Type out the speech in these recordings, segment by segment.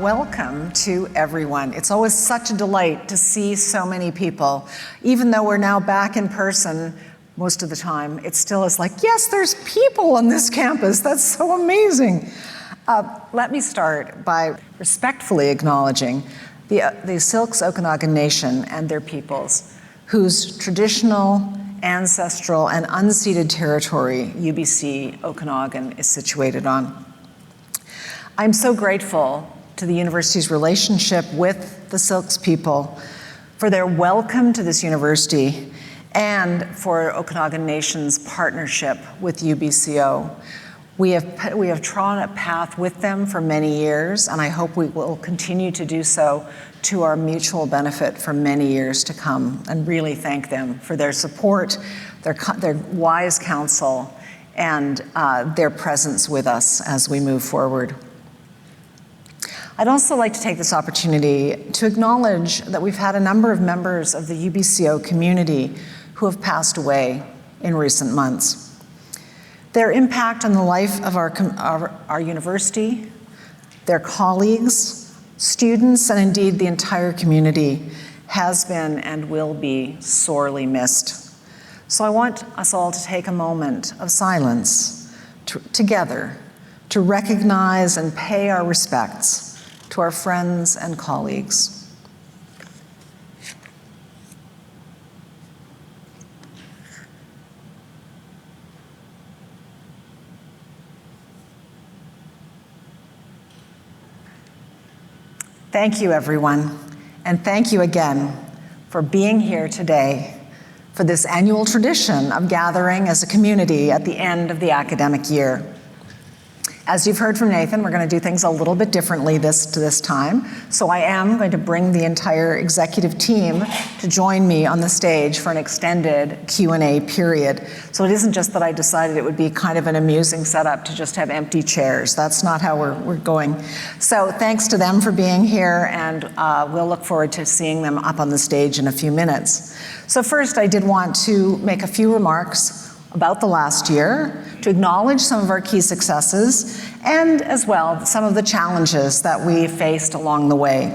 welcome to everyone. It's always such a delight to see so many people. Even though we're now back in person most of the time, it still is like, yes, there's people on this campus. That's so amazing. Let me start by respectfully acknowledging the Silks Okanagan Nation and their peoples, whose traditional, ancestral, and unceded territory UBC Okanagan is situated on. I'm so grateful to the university's relationship with the Silks people for their welcome to this university and for Okanagan Nation's partnership with UBCO. We have trod a path with them for many years, and I hope we will continue to do so to our mutual benefit for many years to come, and really thank them for their support, their wise counsel, and their presence with us as we move forward. I'd also like to take this opportunity to acknowledge that we've had a number of members of the UBCO community who have passed away in recent months. Their impact on the life of our university, their colleagues, students, and indeed the entire community has been and will be sorely missed. So I want us all to take a moment of silence together to recognize and pay our respects to our friends and colleagues. Thank you, everyone, and thank you again for being here today for this annual tradition of gathering as a community at the end of the academic year. As you've heard from Nathan, we're going to do things a little bit differently this time. So I am going to bring the entire executive team to join me on the stage for an extended Q&A period. So it isn't just that I decided it would be kind of an amusing setup to just have empty chairs. That's not how we're going. So thanks to them for being here, and we'll look forward to seeing them up on the stage in a few minutes. So first, I did want to make a few remarks about the last year, to acknowledge some of our key successes, and as well, some of the challenges that we faced along the way.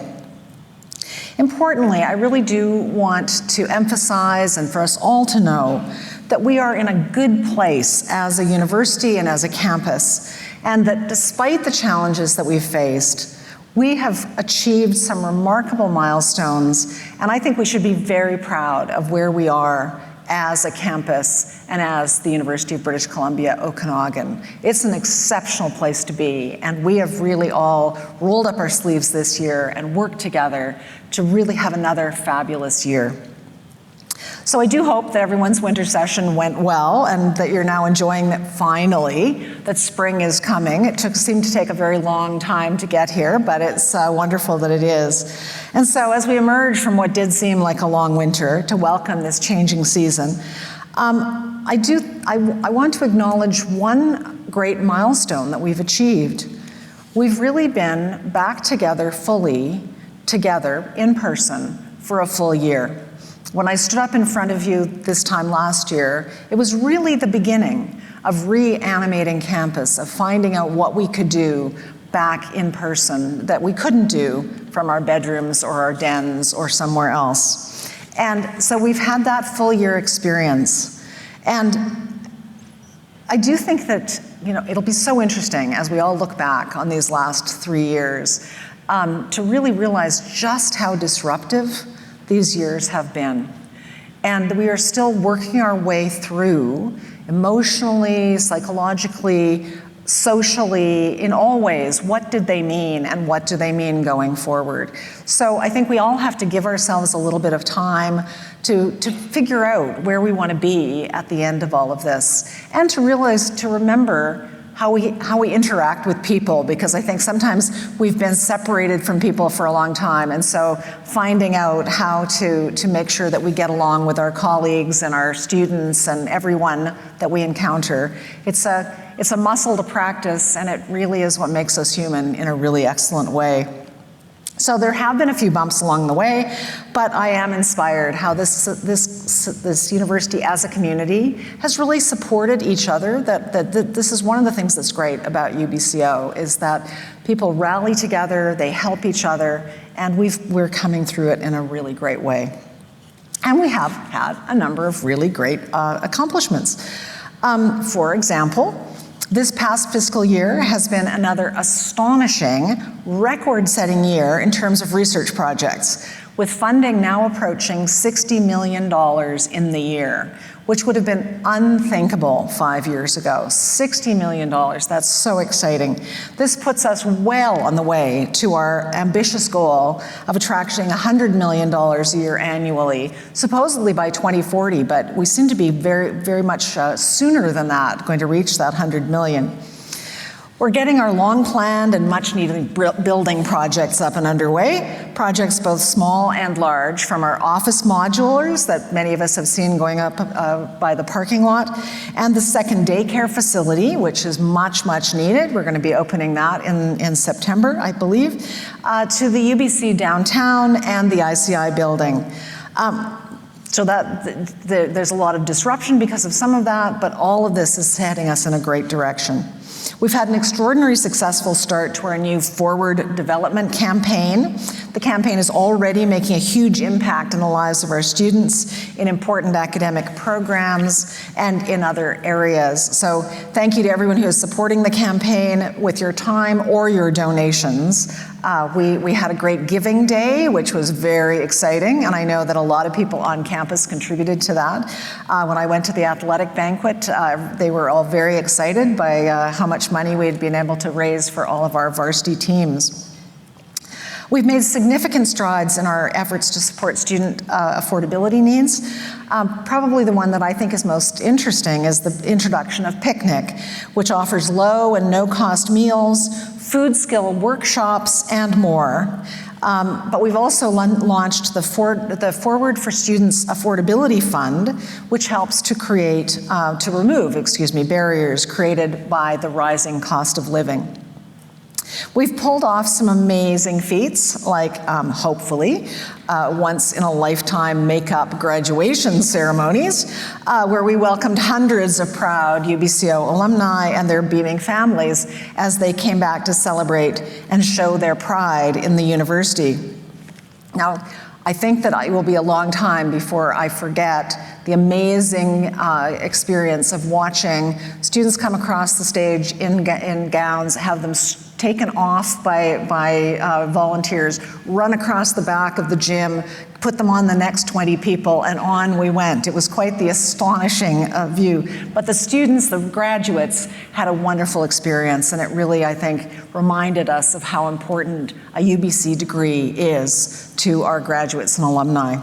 Importantly, I really do want to emphasize and for us all to know that we are in a good place as a university and as a campus, and that despite the challenges that we've faced, we have achieved some remarkable milestones, and I think we should be very proud of where we are as a campus and as the University of British Columbia, Okanagan. It's an exceptional place to be, and we have really all rolled up our sleeves this year and worked together to really have another fabulous year. So I do hope that everyone's winter session went well and that you're now enjoying that finally, that spring is coming. It seemed to take a very long time to get here, but it's wonderful that it is. And so as we emerge from what did seem like a long winter to welcome this changing season, I want to acknowledge one great milestone that we've achieved. We've really been back together fully, together in person for a full year. When I stood up in front of you this time last year, it was really the beginning of reanimating campus, of finding out what we could do back in person that we couldn't do from our bedrooms or our dens or somewhere else. And so we've had that full year experience. And I do think that, it'll be so interesting as we all look back on these last 3 years to really realize just how disruptive these years have been. And we are still working our way through emotionally, psychologically, socially, in all ways, what did they mean and what do they mean going forward? So I think we all have to give ourselves a little bit of time to figure out where we want to be at the end of all of this, and to remember how we interact with people, because I think sometimes we've been separated from people for a long time, and so finding out how to make sure that we get along with our colleagues and our students and everyone that we encounter, it's a muscle to practice, and it really is what makes us human in a really excellent way. So there have been a few bumps along the way, but I am inspired how this university as a community has really supported each other. That this is one of the things that's great about UBCO, is that people rally together, they help each other, and we're coming through it in a really great way. And we have had a number of really great accomplishments. For example, this past fiscal year has been another astonishing, record-setting year in terms of research projects, with funding now approaching $60 million in the year, which would have been unthinkable 5 years ago. $60 million, that's so exciting. This puts us well on the way to our ambitious goal of attracting $100 million a year annually, supposedly by 2040, but we seem to be very, very much sooner than that going to reach that 100 million. We're getting our long-planned and much-needed building projects up and underway, projects both small and large, from our office modulars that many of us have seen going up by the parking lot, and the second daycare facility, which is much, much needed. We're going to be opening that in September, I believe, to the UBC downtown and the ICI building. So that there's a lot of disruption because of some of that, but all of this is heading us in a great direction. We've had an extraordinarily successful start to our new Forward Development campaign. The campaign is already making a huge impact in the lives of our students, in important academic programs, and in other areas. So thank you to everyone who is supporting the campaign with your time or your donations. We had a great giving day, which was very exciting, and I know that a lot of people on campus contributed to that. When I went to the athletic banquet, they were all very excited by how much money we had been able to raise for all of our varsity teams. We've made significant strides in our efforts to support student affordability needs. Probably the one that I think is most interesting is the introduction of Picnic, which offers low and no-cost meals, food skill workshops, and more. But we've also launched the Forward for Students Affordability Fund, which helps to remove barriers created by the rising cost of living. We've pulled off some amazing feats, like hopefully once-in-a-lifetime makeup graduation ceremonies, where we welcomed hundreds of proud UBCO alumni and their beaming families as they came back to celebrate and show their pride in the university. Now, I think that it will be a long time before I forget the amazing experience of watching students come across the stage in gowns, have them taken off by volunteers, run across the back of the gym, put them on the next 20 people, and on we went. It was quite the astonishing view. But the students, the graduates, had a wonderful experience, and it really, I think, reminded us of how important a UBC degree is to our graduates and alumni.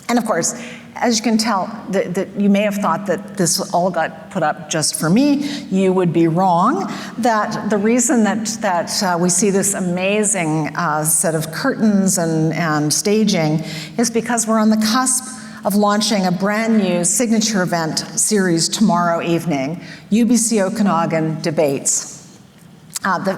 And of course, as you can tell, you may have thought that this all got put up just for me. You would be wrong. That the reason that we see this amazing set of curtains and staging is because we're on the cusp of launching a brand new signature event series tomorrow evening, UBC Okanagan Debates.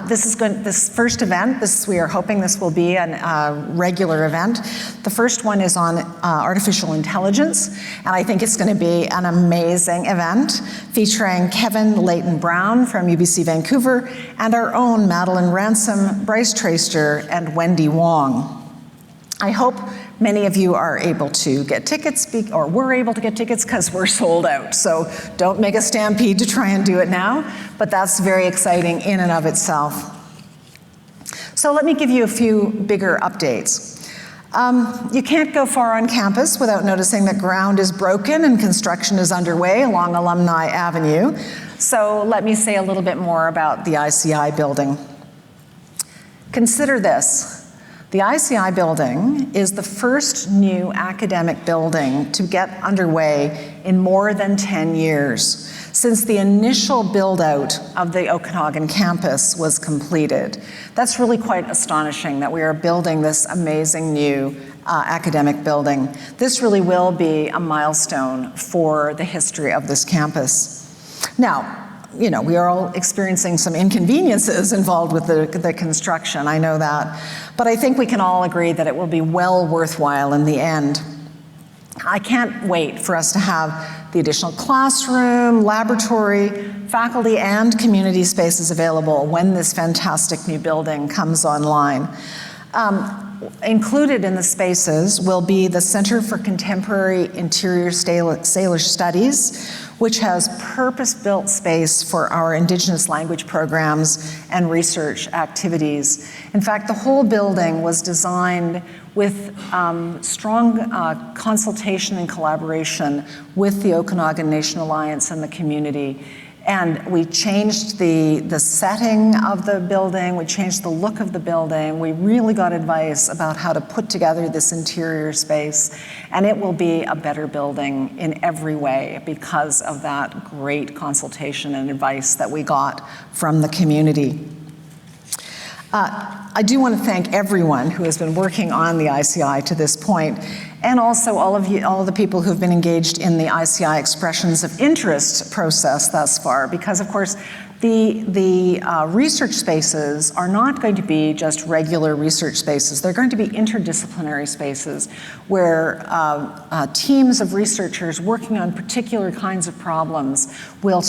This first event, we are hoping this will be a regular event. The first one is on artificial intelligence, and I think it's going to be an amazing event featuring Kevin Leighton-Brown from UBC Vancouver and our own Madeline Ransom, Bryce Traister, and Wendy Wong. I hope many of you are able to get tickets, or were able to get tickets, because we're sold out. So don't make a stampede to try and do it now, but that's very exciting in and of itself. So let me give you a few bigger updates. You can't go far on campus without noticing that ground is broken and construction is underway along Alumni Avenue. So let me say a little bit more about the ICI building. Consider this. The ICI building is the first new academic building to get underway in more than 10 years, since the initial build-out of the Okanagan campus was completed. That's really quite astonishing that we are building this amazing new academic building. This really will be a milestone for the history of this campus. Now, you know, we are all experiencing some inconveniences involved with the construction, I know that. But I think we can all agree that it will be well worthwhile in the end. I can't wait for us to have the additional classroom, laboratory, faculty, and community spaces available when this fantastic new building comes online. Included in the spaces will be the Center for Contemporary Interior Salish Studies, which has purpose-built space for our Indigenous language programs and research activities. In fact, the whole building was designed with strong consultation and collaboration with the Okanagan Nation Alliance and the community. And we changed the setting of the building, we changed the look of the building, we really got advice about how to put together this interior space, and it will be a better building in every way because of that great consultation and advice that we got from the community. I do want to thank everyone who has been working on the ICI to this point, and also all of the people who've been engaged in the ICI Expressions of Interest process thus far, because of course the research spaces are not going to be just regular research spaces. They're going to be interdisciplinary spaces where teams of researchers working on particular kinds of problems will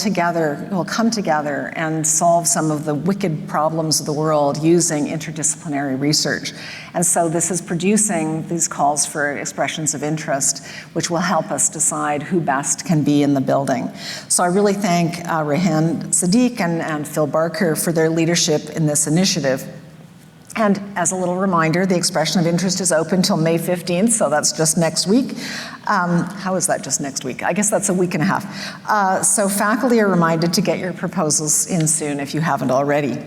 come together and solve some of the wicked problems of the world using interdisciplinary research. And so this is producing these calls for expressions of interest, which will help us decide who best can be in the building. So I really thank Rehan Sadiq and Phil Barker for their leadership in this initiative. And as a little reminder, the expression of interest is open till May 15th, so that's just next week. How is that just next week? I guess that's a week and a half. So faculty are reminded to get your proposals in soon if you haven't already.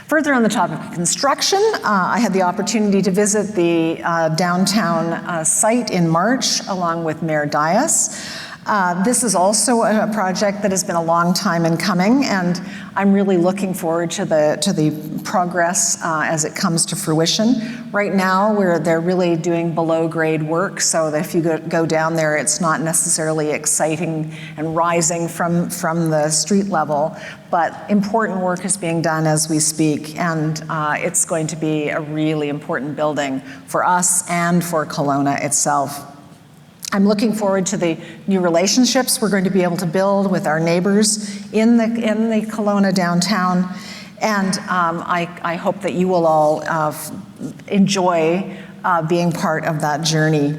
Further on the topic of construction, I had the opportunity to visit the downtown site in March along with Mayor Dias. This is also a project that has been a long time in coming, and I'm really looking forward to the progress as it comes to fruition. Right now, they're really doing below grade work, so that if you go down there, it's not necessarily exciting and rising from the street level, but important work is being done as we speak, and it's going to be a really important building for us and for Kelowna itself. I'm looking forward to the new relationships we're going to be able to build with our neighbors in the Kelowna downtown, and I hope that you will all enjoy being part of that journey.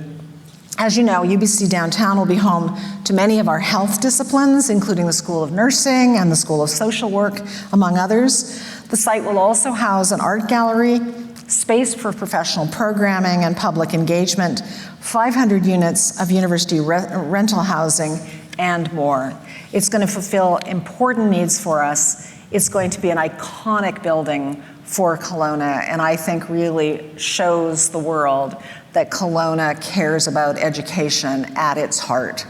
As you know, UBC Downtown will be home to many of our health disciplines, including the School of Nursing and the School of Social Work, among others. The site will also house an art gallery, space for professional programming and public engagement, 500 units of university rental housing, and more. It's going to fulfill important needs for us. It's going to be an iconic building for Kelowna, and I think really shows the world that Kelowna cares about education at its heart.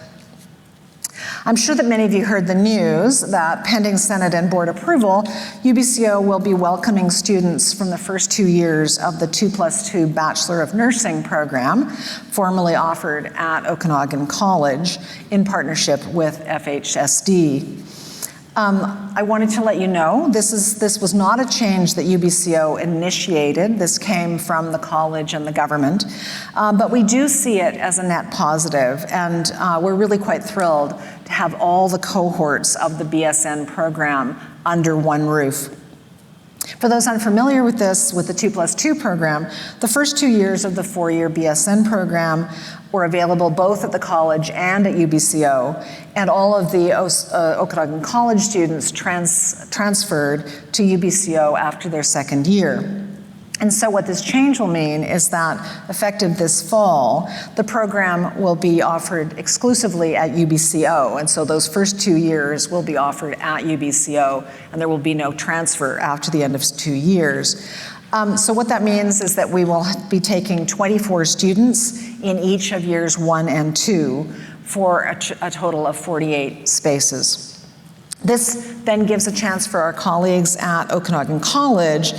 I'm sure that many of you heard the news that pending Senate and board approval, UBCO will be welcoming students from the first 2 years of the 2+2 Bachelor of Nursing program, formerly offered at Okanagan College in partnership with FHSD. I wanted to let you know this was not a change that UBCO initiated. This came from the college and the government, but we do see it as a net positive, and we're really quite thrilled to have all the cohorts of the BSN program under one roof. For those unfamiliar with this, with the 2+2 program, the first 2 years of the 4-year BSN program were available both at the college and at UBCO, and all of the Okanagan College students transferred to UBCO after their second year. And so what this change will mean is that effective this fall, the program will be offered exclusively at UBCO, and so those first 2 years will be offered at UBCO, and there will be no transfer after the end of 2 years. So what that means is that we will be taking 24 students in each of years 1 and 2 for a total of 48 spaces. This then gives a chance for our colleagues at Okanagan College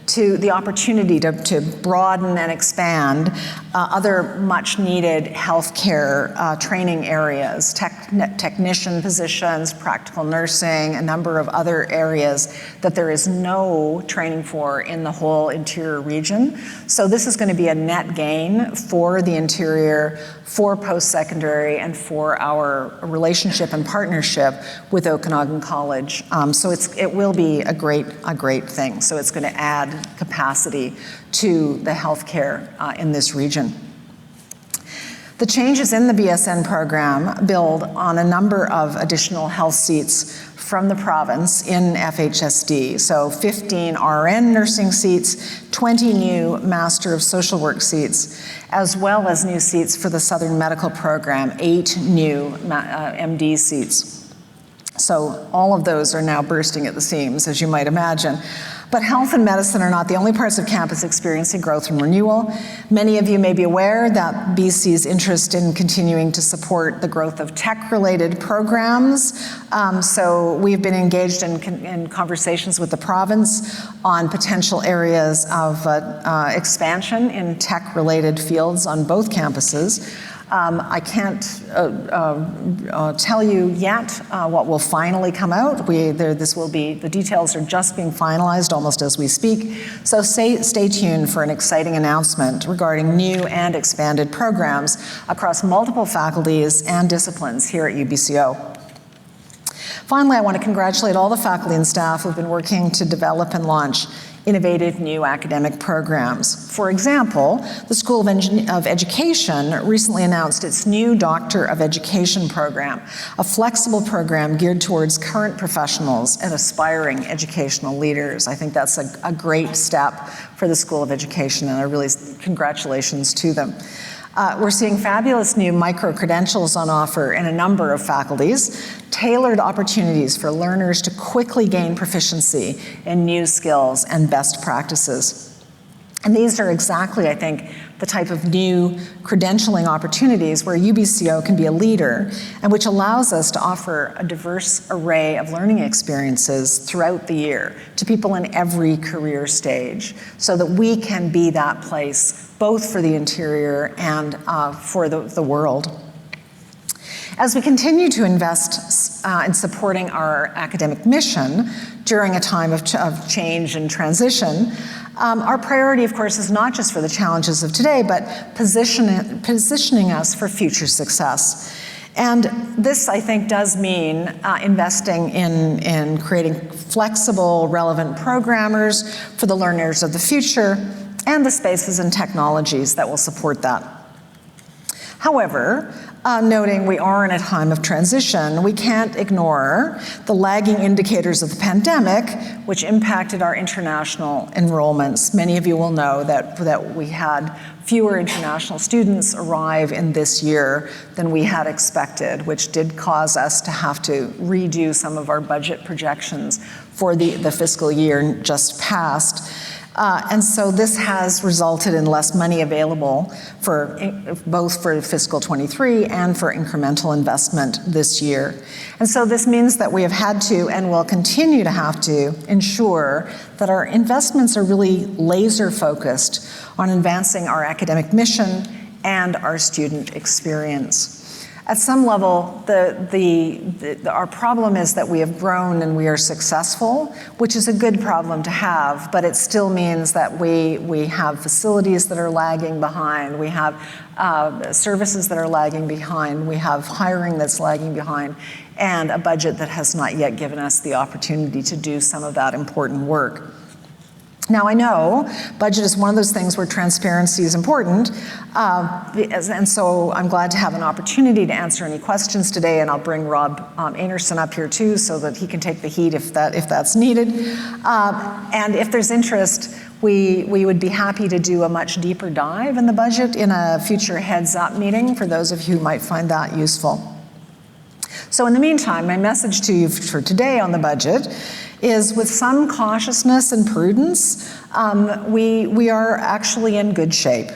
to the opportunity to broaden and expand other much needed healthcare training areas, technician positions, practical nursing, a number of other areas that there is no training for in the whole interior region. So this is going to be a net gain for the interior, for post-secondary, and for our relationship and partnership with Okanagan College. So it will be a great thing. So it's going to add capacity to the healthcare in this region. The changes in the BSN program build on a number of additional health seats from the province in FHSD. So 15 RN nursing seats, 20 new Master of Social Work seats, as well as new seats for the Southern Medical Program, 8 new MD seats. So all of those are now bursting at the seams, as you might imagine. But health and medicine are not the only parts of campus experiencing growth and renewal. Many of you may be aware that BC's interest in continuing to support the growth of tech-related programs. So we've been engaged in conversations with the province on potential areas of expansion in tech-related fields on both campuses. I can't tell you yet what will finally come out. The details are just being finalized almost as we speak. So stay tuned for an exciting announcement regarding new and expanded programs across multiple faculties and disciplines here at UBCO. Finally, I want to congratulate all the faculty and staff who've been working to develop and launch innovative new academic programs. For example, the School of Education recently announced its new Doctor of Education program, a flexible program geared towards current professionals and aspiring educational leaders. I think that's a great step for the School of Education, and congratulations to them. We're seeing fabulous new micro-credentials on offer in a number of faculties, tailored opportunities for learners to quickly gain proficiency in new skills and best practices. And these are exactly, I think, the type of new credentialing opportunities where UBCO can be a leader and which allows us to offer a diverse array of learning experiences throughout the year to people in every career stage so that we can be that place both for the interior and for the world. As we continue to invest in supporting our academic mission during a time of change and transition, our priority, of course, is not just for the challenges of today, but positioning us for future success. And this, I think, does mean investing in creating flexible, relevant programmers for the learners of the future and the spaces and technologies that will support that. However, noting we are in a time of transition, we can't ignore the lagging indicators of the pandemic, which impacted our international enrollments. Many of you will know that we had fewer international students arrive in this year than we had expected, which did cause us to have to redo some of our budget projections for the fiscal year just passed. And so this has resulted in less money available for both for fiscal 23 and for incremental investment this year. And so this means that we have had to and will continue to have to ensure that our investments are really laser focused on advancing our academic mission and our student experience. At some level, our problem is that we have grown and we are successful, which is a good problem to have, but it still means that we have facilities that are lagging behind, we have services that are lagging behind, we have hiring that's lagging behind, and a budget that has not yet given us the opportunity to do some of that important work. Now, I know budget is one of those things where transparency is important, and so I'm glad to have an opportunity to answer any questions today, and I'll bring Rob Anerson up here too so that he can take the heat if that's needed. And if there's interest, we would be happy to do a much deeper dive in the budget in a future heads-up meeting for those of you who might find that useful. So in the meantime, my message to you for today on the budget is with some cautiousness and prudence, we are actually in good shape.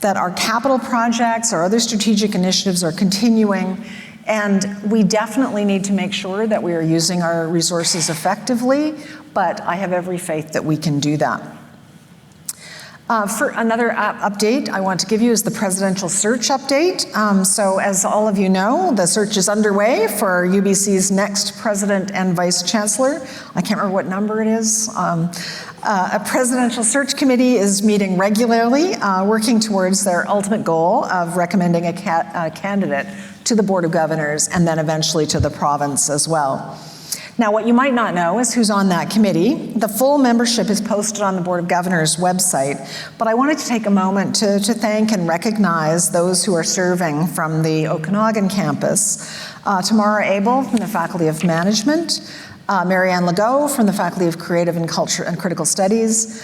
That our capital projects, our other strategic initiatives are continuing, and we definitely need to make sure that we are using our resources effectively, but I have every faith that we can do that. For another update I want to give you is the presidential search update. So as all of you know, the search is underway for UBC's next president and vice chancellor. I can't remember what number it is. A presidential search committee is meeting regularly, working towards their ultimate goal of recommending a candidate to the Board of Governors and then eventually to the province as well. Now, what you might not know is who's on that committee. The full membership is posted on the Board of Governors website, but I wanted to take a moment to thank and recognize those who are serving from the Okanagan campus. Tamara Abel from the Faculty of Management, Marianne Legault from the Faculty of Creative and Culture and Critical Studies,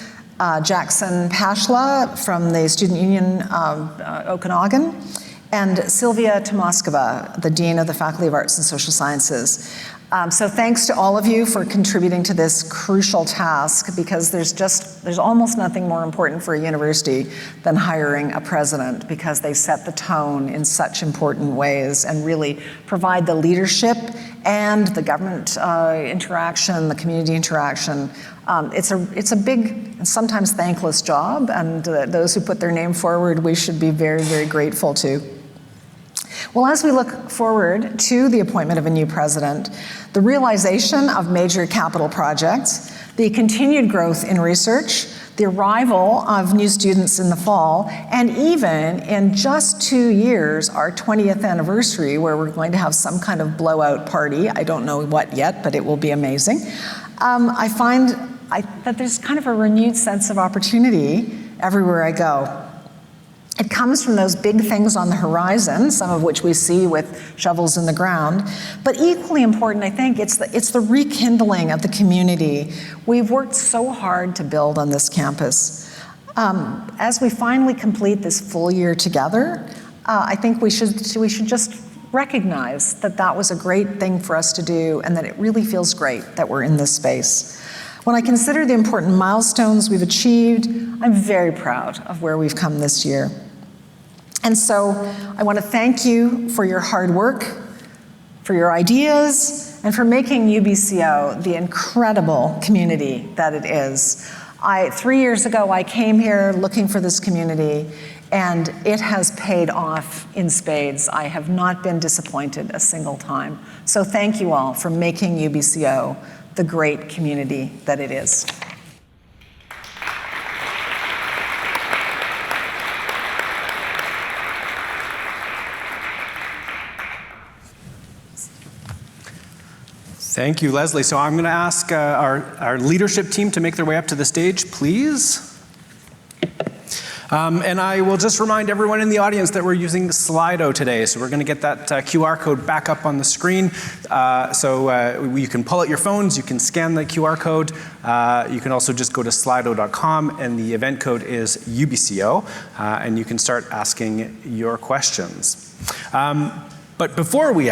Jackson Pashla from the Student Union Okanagan, and Sylvia Tomaskova, the Dean of the Faculty of Arts and Social Sciences. So thanks to all of you for contributing to this crucial task, because there's almost nothing more important for a university than hiring a president, because they set the tone in such important ways and really provide the leadership and the government interaction, the community interaction. It's a big and sometimes thankless job, and those who put their name forward, we should be very, very grateful to. Well, as we look forward to the appointment of a new president, the realization of major capital projects, the continued growth in research, the arrival of new students in the fall, and even in just 2 years, our 20th anniversary, where we're going to have some kind of blowout party. I don't know what yet, but it will be amazing. I find that there's kind of a renewed sense of opportunity everywhere I go. It comes from those big things on the horizon, some of which we see with shovels in the ground. But equally important, I think, it's the rekindling of the community we've worked so hard to build on this campus. As we finally complete this full year together, I think we should just recognize that that was a great thing for us to do, and that it really feels great that we're in this space. When I consider the important milestones we've achieved, I'm very proud of where we've come this year. And so I want to thank you for your hard work, for your ideas, and for making UBCO the incredible community that it is. 3 years ago, I came here looking for this community, and it has paid off in spades. I have not been disappointed a single time. So thank you all for making UBCO the great community that it is. Thank you, Leslie. So I'm going to ask our leadership team to make their way up to the stage, please. And I will just remind everyone in the audience that we're using Slido today. So we're going to get that QR code back up on the screen. So you can pull out your phones, you can scan the QR code. You can also just go to slido.com, and the event code is UBCO, and you can start asking your questions. But before we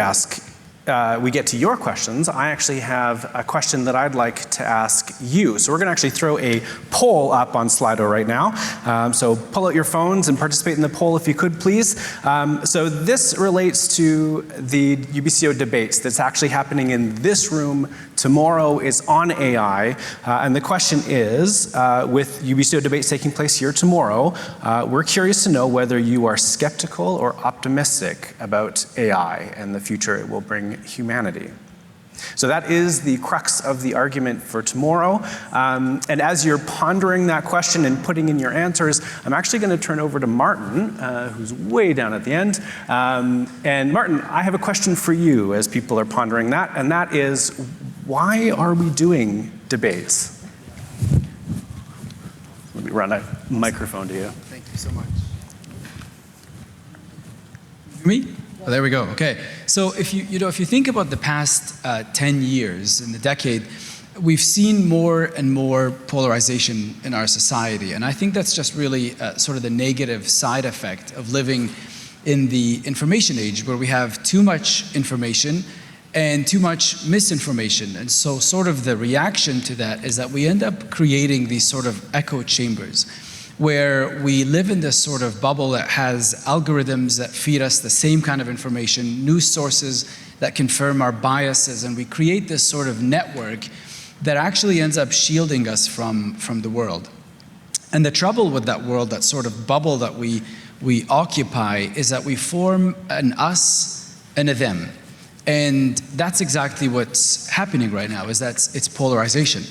get to your questions, I actually have a question that I'd like to ask you. So we're going to actually throw a poll up on Slido right now. So pull out your phones and participate in the poll if you could, please. So this relates to the UBCO debates that's actually happening in this room tomorrow. Is on AI. And the question is, with UBCO debates taking place here tomorrow, we're curious to know whether you are skeptical or optimistic about AI and the future it will bring humanity. So that is the crux of the argument for tomorrow. And as you're pondering that question and putting in your answers, I'm actually going to turn over to Martin, who's way down at the end. And Martin, I have a question for you as people are pondering that, and that is, why are we doing debates? Let me run a microphone to you. Thank you so much. Me? Oh, there we go. Okay. So if you think about the past 10 years, in the decade, we've seen more and more polarization in our society, and I think that's just really sort of the negative side effect of living in the information age, where we have too much information and too much misinformation. And so sort of the reaction to that is that we end up creating these sort of echo chambers, where we live in this sort of bubble that has algorithms that feed us the same kind of information, news sources that confirm our biases, and we create this sort of network that actually ends up shielding us from the world. And the trouble with that world, that sort of bubble that we occupy, is that we form an us and a them. And that's exactly what's happening right now, is that it's polarization.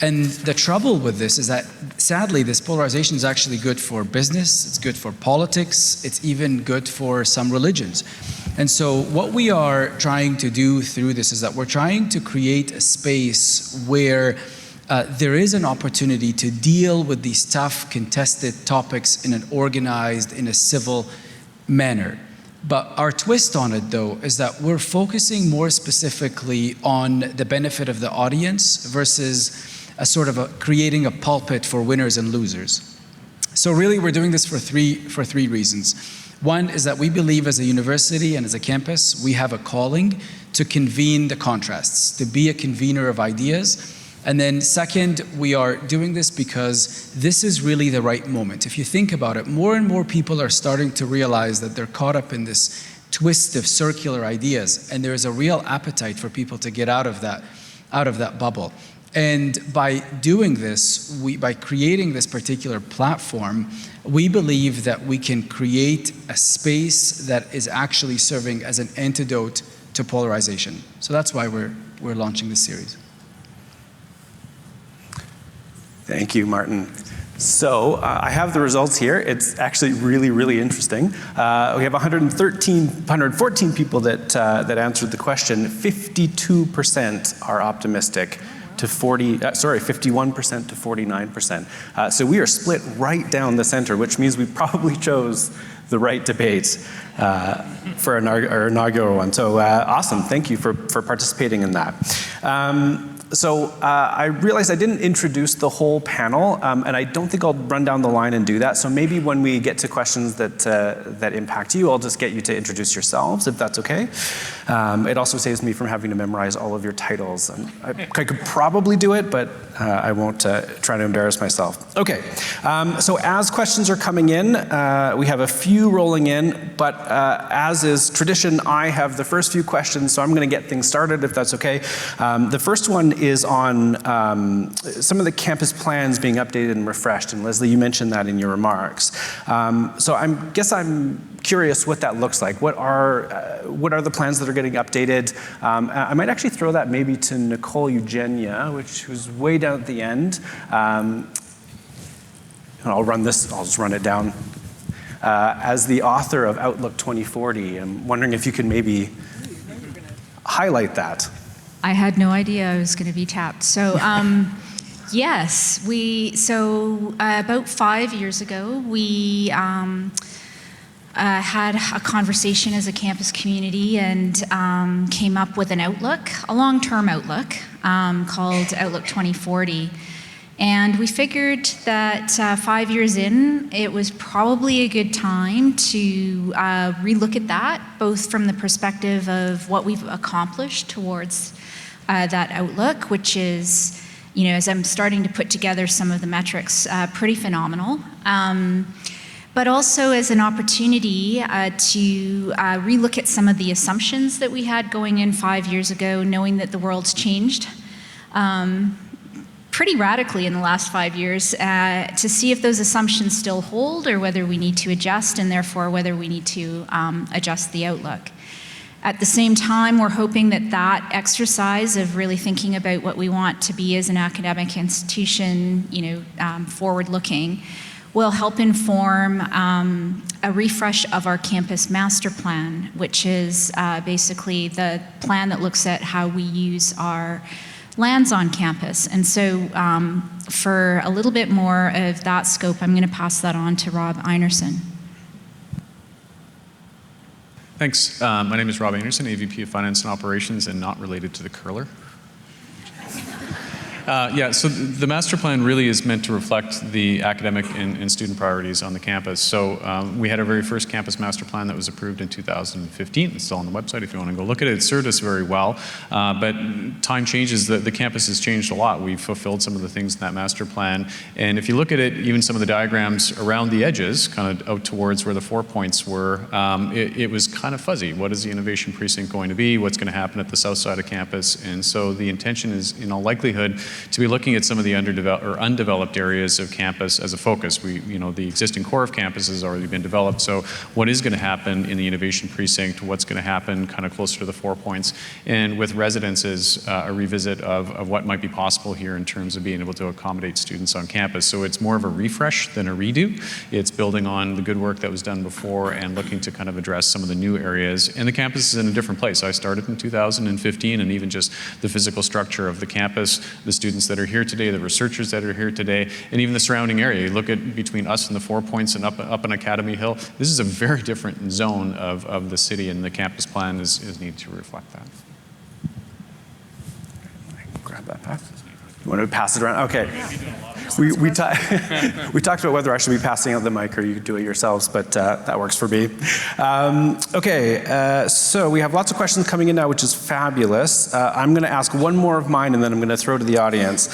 And the trouble with this is that, sadly, this polarization is actually good for business, it's good for politics, it's even good for some religions. And so what we are trying to do through this is that we're trying to create a space where there is an opportunity to deal with these tough, contested topics in an organized, in a civil manner. But our twist on it, though, is that we're focusing more specifically on the benefit of the audience versus a sort of creating a pulpit for winners and losers. So really, we're doing this for three reasons. One is that we believe as a university and as a campus, we have a calling to convene the contrasts, to be a convener of ideas. And then second, we are doing this because this is really the right moment. If you think about it, more and more people are starting to realize that they're caught up in this twist of circular ideas, and there is a real appetite for people to get out of that bubble. And by doing this, by creating this particular platform, we believe that we can create a space that is actually serving as an antidote to polarization. So that's why we're launching this series. Thank you, Martin. So I have the results here. It's actually really, really interesting. We have 114 people that answered the question. 52% are optimistic. To 51% to 49%. So we are split right down the center, which means we probably chose the right debate for our inaugural one. So awesome, thank you for participating in that. So I realized I didn't introduce the whole panel, and I don't think I'll run down the line and do that. So maybe when we get to questions that impact you, I'll just get you to introduce yourselves, if that's okay. It also saves me from having to memorize all of your titles. I could probably do it, but I won't try to embarrass myself. Okay, so as questions are coming in, we have a few rolling in, but as is tradition, I have the first few questions, so I'm going to get things started, if that's okay. The first one is on some of the campus plans being updated and refreshed, and Leslie, you mentioned that in your remarks. So I'm curious what that looks like. What are the plans that are getting updated? I might actually throw that maybe to Nicole Eugenia, which was way down at the end. And I'll just run it down. As the author of Outlook 2040, I'm wondering if you could maybe highlight that. I had no idea I was going to be tapped. So yes, about 5 years ago, we had a conversation as a campus community and came up with an outlook, a long-term outlook called Outlook 2040. And we figured that 5 years in, it was probably a good time to relook at that, both from the perspective of what we've accomplished towards that outlook, which is, as I'm starting to put together some of the metrics, pretty phenomenal. But also as an opportunity to relook at some of the assumptions that we had going in 5 years ago, knowing that the world's changed pretty radically in the last 5 years, to see if those assumptions still hold or whether we need to adjust, and therefore whether we need to adjust the outlook. At the same time, we're hoping that that exercise of really thinking about what we want to be as an academic institution, forward-looking, will help inform a refresh of our campus master plan, which is basically the plan that looks at how we use our lands on campus. And so for a little bit more of that scope, I'm going to pass that on to Rob Einerson. Thanks. My name is Rob Anderson, AVP of Finance and Operations, and not related to the curler. So the master plan really is meant to reflect the academic and student priorities on the campus. So we had our very first campus master plan that was approved in 2015. It's still on the website if you want to go look at it. It served us very well, but time changes. The campus has changed a lot. We've fulfilled some of the things in that master plan. And if you look at it, even some of the diagrams around the edges, kind of out towards where the 4 points were, it was kind of fuzzy. What is the innovation precinct going to be? What's going to happen at the south side of campus? And so the intention is, in all likelihood, to be looking at some of the undeveloped areas of campus as a focus. The existing core of campus has already been developed, so what is going to happen in the innovation precinct, what's going to happen kind of closer to the 4 points, and with residences, a revisit of what might be possible here in terms of being able to accommodate students on campus. So it's more of a refresh than a redo. It's building on the good work that was done before and looking to kind of address some of the new areas. And the campus is in a different place. I started in 2015, and even just the physical structure of the campus, the students that are here today, the researchers that are here today, and even the surrounding area. You look at between us and the 4 points and up on Academy Hill, this is a very different zone of the city, and the campus plan is needed to reflect that. Grab that back. You want to pass it around? Okay. We talked about whether I should be passing out the mic or you could do it yourselves, but that works for me. So we have lots of questions coming in now, which is fabulous. I'm going to ask one more of mine, and then I'm going to throw to the audience.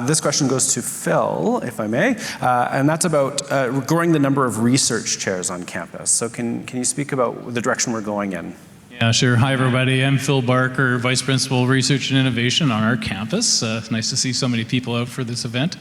This question goes to Phil, if I may, and that's about growing the number of research chairs on campus. So can you speak about the direction we're going in? Yeah, sure. Hi, everybody. I'm Phil Barker, Vice Principal, Research and Innovation on our campus. Nice to see so many people out for this event.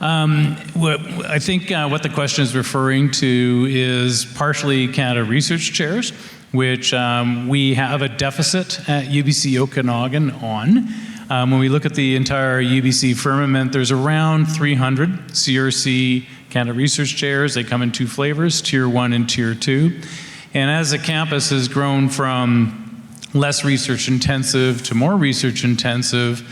I think what the question is referring to is partially Canada Research Chairs, which we have a deficit at UBC Okanagan on. When we look at the entire UBC firmament, there's around 300 CRC Canada Research Chairs. They come in two flavors, Tier 1 and Tier 2. And as the campus has grown from less research intensive to more research intensive,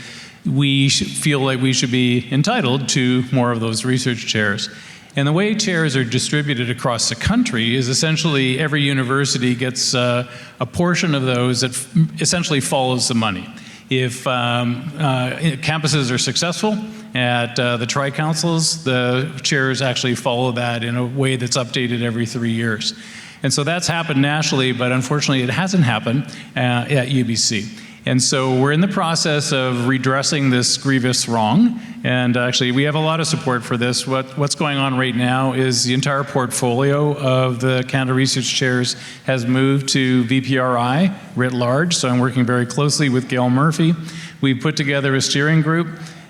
we feel like we should be entitled to more of those research chairs. And the way chairs are distributed across the country is essentially every university gets a portion of those that essentially follows the money. If campuses are successful at the tri-councils, the chairs actually follow that in a way that's updated every 3 years. And so that's happened nationally, but unfortunately it hasn't happened at UBC. And so we're in the process of redressing this grievous wrong. And actually we have a lot of support for this. What's going on right now is the entire portfolio of the Canada Research Chairs has moved to VPRI writ large. So I'm working very closely with Gail Murphy. We've put together a steering group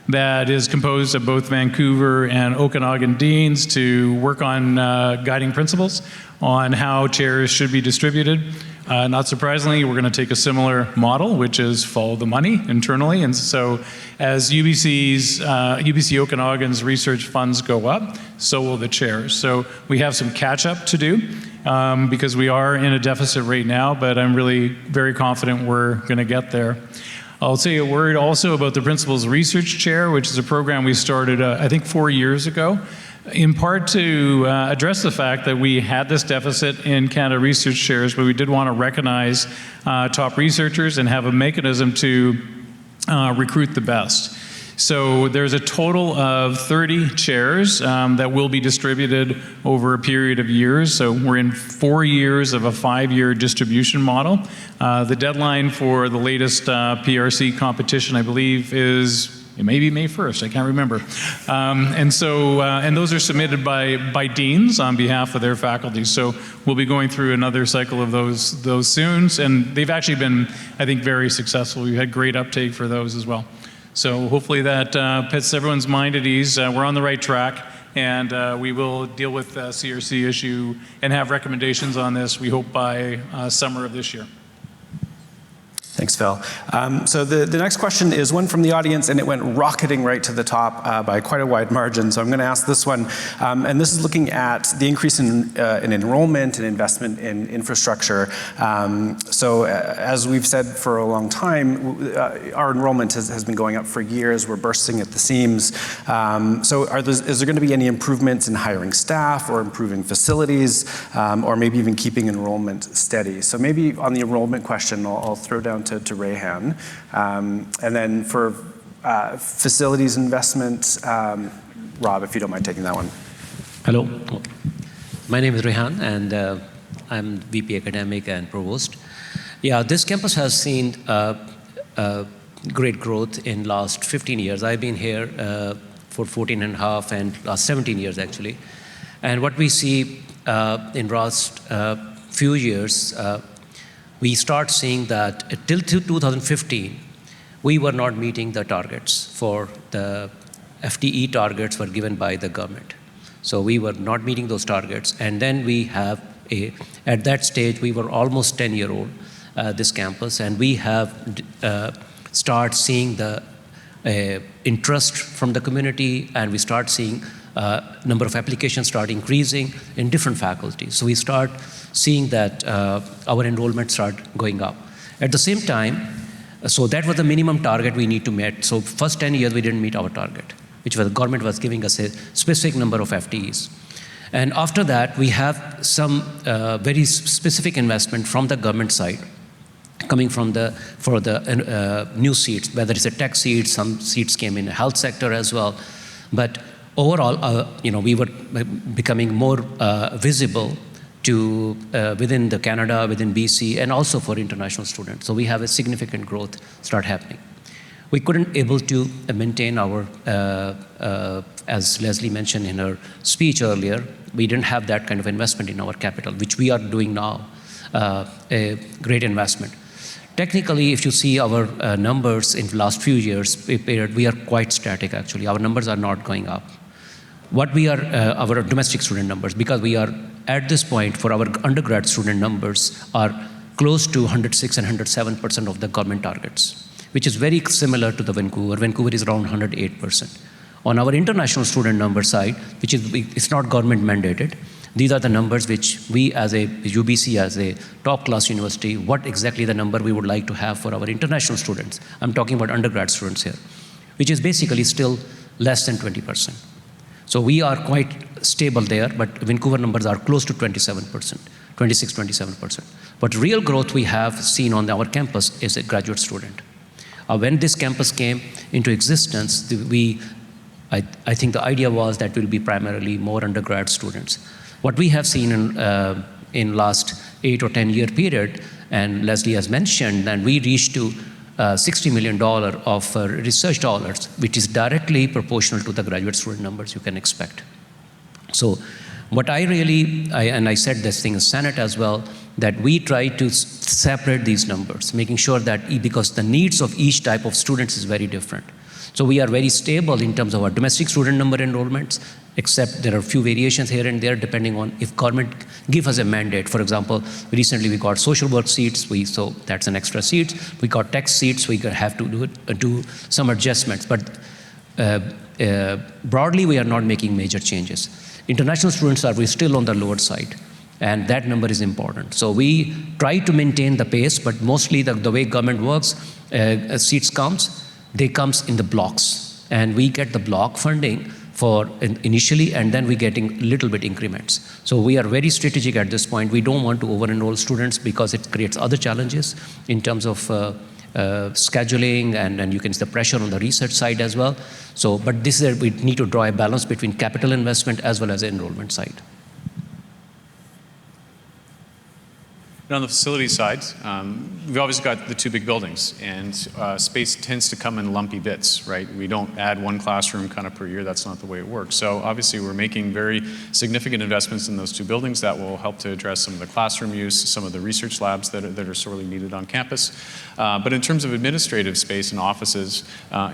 that is composed of both Vancouver and Okanagan deans to work on guiding principles on how chairs should be distributed. Not surprisingly, we're going to take a similar model, which is follow the money internally. And so as UBC Okanagan's research funds go up, so will the chairs. So we have some catch up to do because we are in a deficit right now, but I'm really very confident we're going to get there. I'll say a word also about the Principal's Research Chair, which is a program we started, I think, 4 years ago, in part to address the fact that we had this deficit in Canada Research Chairs, but we did want to recognize top researchers and have a mechanism to recruit the best. So there's a total of 30 chairs that will be distributed over a period of years. So we're in 4 years of a 5-year distribution model. The deadline for the latest PRC competition, I believe, is maybe May 1st, I can't remember. And those are submitted by deans on behalf of their faculty. So we'll be going through another cycle of those soon. And they've actually been, I think, very successful. We've had great uptake for those as well. So hopefully that puts everyone's mind at ease. We're on the right track, and we will deal with the CRC issue and have recommendations on this, we hope, by summer of this year. Thanks, Phil. So the next question is one from the audience, and it went rocketing right to the top by quite a wide margin. So I'm going to ask this one, and this is looking at the increase in enrollment and investment in infrastructure. As we've said for a long time, our enrollment has been going up for years. We're bursting at the seams. Is there going to be any improvements in hiring staff or improving facilities, or maybe even keeping enrollment steady? So maybe on the enrollment question, I'll throw down to Rehan. And then for facilities investment, Rob, if you don't mind taking that one. Hello. My name is Rehan, and I'm VP Academic and Provost. Yeah, this campus has seen great growth in last 15 years. I've been here for 14 and a half and last 17 years, actually. And what we see in last few years, we start seeing that till 2015, we were not meeting the targets for the FTE targets were given by the government. So we were not meeting those targets. And then we have at that stage, we were almost 10-year-old, this campus, and we have start seeing the interest from the community, and we start seeing number of applications start increasing in different faculties. So we start seeing that our enrollment start going up. At the same time, so that was the minimum target we need to meet. So first 10 years we didn't meet our target, which was the government was giving us a specific number of FTEs. And after that, we have some very specific investment from the government side, coming from for the new seats, whether it's a tech seat, some seats came in the health sector as well. But overall, we were becoming more visible to within the Canada, within BC, and also for international students. So we have a significant growth start happening. We couldn't able to maintain our, as Leslie mentioned in her speech earlier, we didn't have that kind of investment in our capital, which we are doing now, a great investment. Technically, if you see our numbers in the last few years, we are quite static actually. Our numbers are not going up. What we are, our domestic student numbers, because we are at this point for our undergrad student numbers are close to 106 and 107% of the government targets, which is very similar to the Vancouver. Vancouver is around 108%. On our international student number side, which is, it's not government mandated, these are the numbers which we as a UBC, as a top class university, what exactly the number we would like to have for our international students. I'm talking about undergrad students here, which is basically still less than 20%. So we are quite stable there, but Vancouver numbers are close to 27%, 26, 27%. But real growth we have seen on our campus is a graduate student. When this campus came into existence, I think the idea was that will be primarily more undergrad students. What we have seen in last 8 or 10 year period, and Leslie has mentioned, that we reached to $60 million of research dollars, which is directly proportional to the graduate student numbers you can expect. So what I really, and I said this thing in Senate as well, that we try to separate these numbers, making sure that because the needs of each type of students is very different. So we are very stable in terms of our domestic student number enrollments, except there are a few variations here and there depending on if government give us a mandate. For example, recently we got social work seats, so that's an extra seat. We got tech seats, we have to do some adjustments. But broadly, we are not making major changes. International students are still on the lower side, and that number is important. So we try to maintain the pace, but mostly the way government works, seats they comes in the blocks, and we get the block funding for initially, and then we getting little bit increments. So we are very strategic at this point. We don't want to over-enroll students because it creates other challenges in terms of scheduling, and you can see the pressure on the research side as well. So, but this is we need to draw a balance between capital investment as well as the enrollment side. And on the facility side, we've obviously got the two big buildings, and space tends to come in lumpy bits, right? We don't add one classroom kind of per year. That's not the way it works. So obviously we're making very significant investments in those two buildings that will help to address some of the classroom use, some of the research labs that are sorely needed on campus. But in terms of administrative space and offices,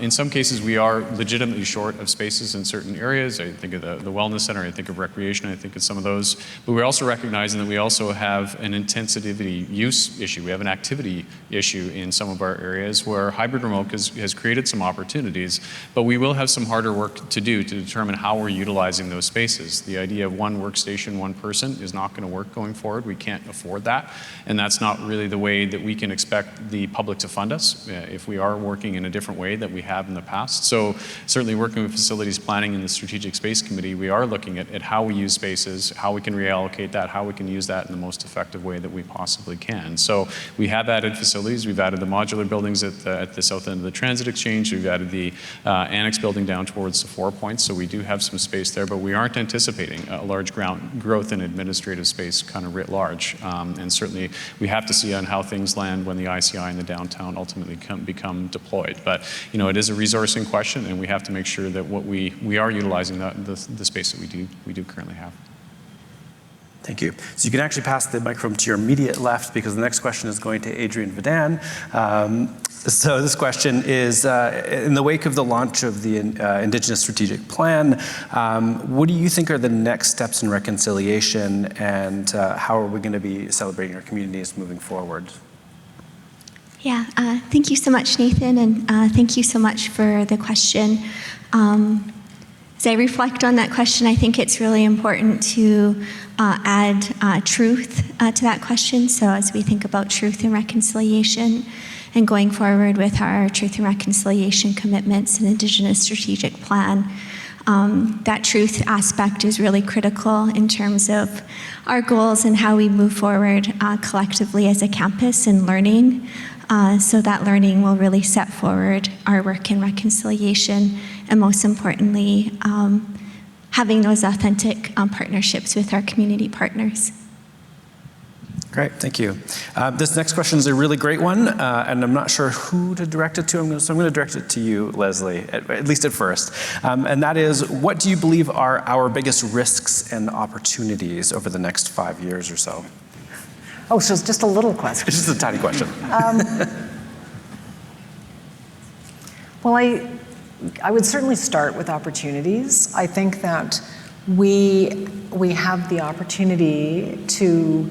in some cases we are legitimately short of spaces in certain areas. I think of the wellness center, I think of recreation, I think of some of those. But we're also recognizing that we also have an intensity use issue. We have an activity issue in some of our areas where hybrid remote has created some opportunities, but we will have some harder work to do to determine how we're utilizing those spaces. The idea of one workstation, one person is not going to work going forward. We can't afford that, and that's not really the way that we can expect the public to fund us if we are working in a different way that we have in the past. So certainly working with facilities planning in the Strategic Space Committee, we are looking at how we use spaces, how we can reallocate that, how we can use that in the most effective way that we possibly can. So we have added facilities. We've added the modular buildings at the south end of the transit exchange. We've added the annex building down towards the 4 Points. So we do have some space there, but we aren't anticipating a large growth in administrative space kind of writ large. And certainly we have to see on how things land when the ICI in the downtown ultimately become deployed. But it is a resourcing question, and we have to make sure that what we are utilizing the space that we do currently have. Thank you. So you can actually pass the microphone to your immediate left because the next question is going to Adrian Vidan. So this question is, in the wake of the launch of the Indigenous Strategic Plan, what do you think are the next steps in reconciliation, and how are we going to be celebrating our communities moving forward? Yeah, thank you so much, Nathan, and thank you so much for the question. As I reflect on that question, I think it's really important to add truth to that question. So as we think about truth and reconciliation and going forward with our truth and reconciliation commitments and Indigenous Strategic Plan, that truth aspect is really critical in terms of our goals and how we move forward collectively as a campus in learning. So that learning will really set forward our work in reconciliation, and most importantly, having those authentic partnerships with our community partners. Great, thank you. This next question is a really great one, and I'm not sure who to direct it to, so I'm going to direct it to you, Leslie, at least at first. And that is, what do you believe are our biggest risks and opportunities over the next 5 years or so? Oh, so it's just a little question. It's just a tiny question. Well, I would certainly start with opportunities. I think that we have the opportunity to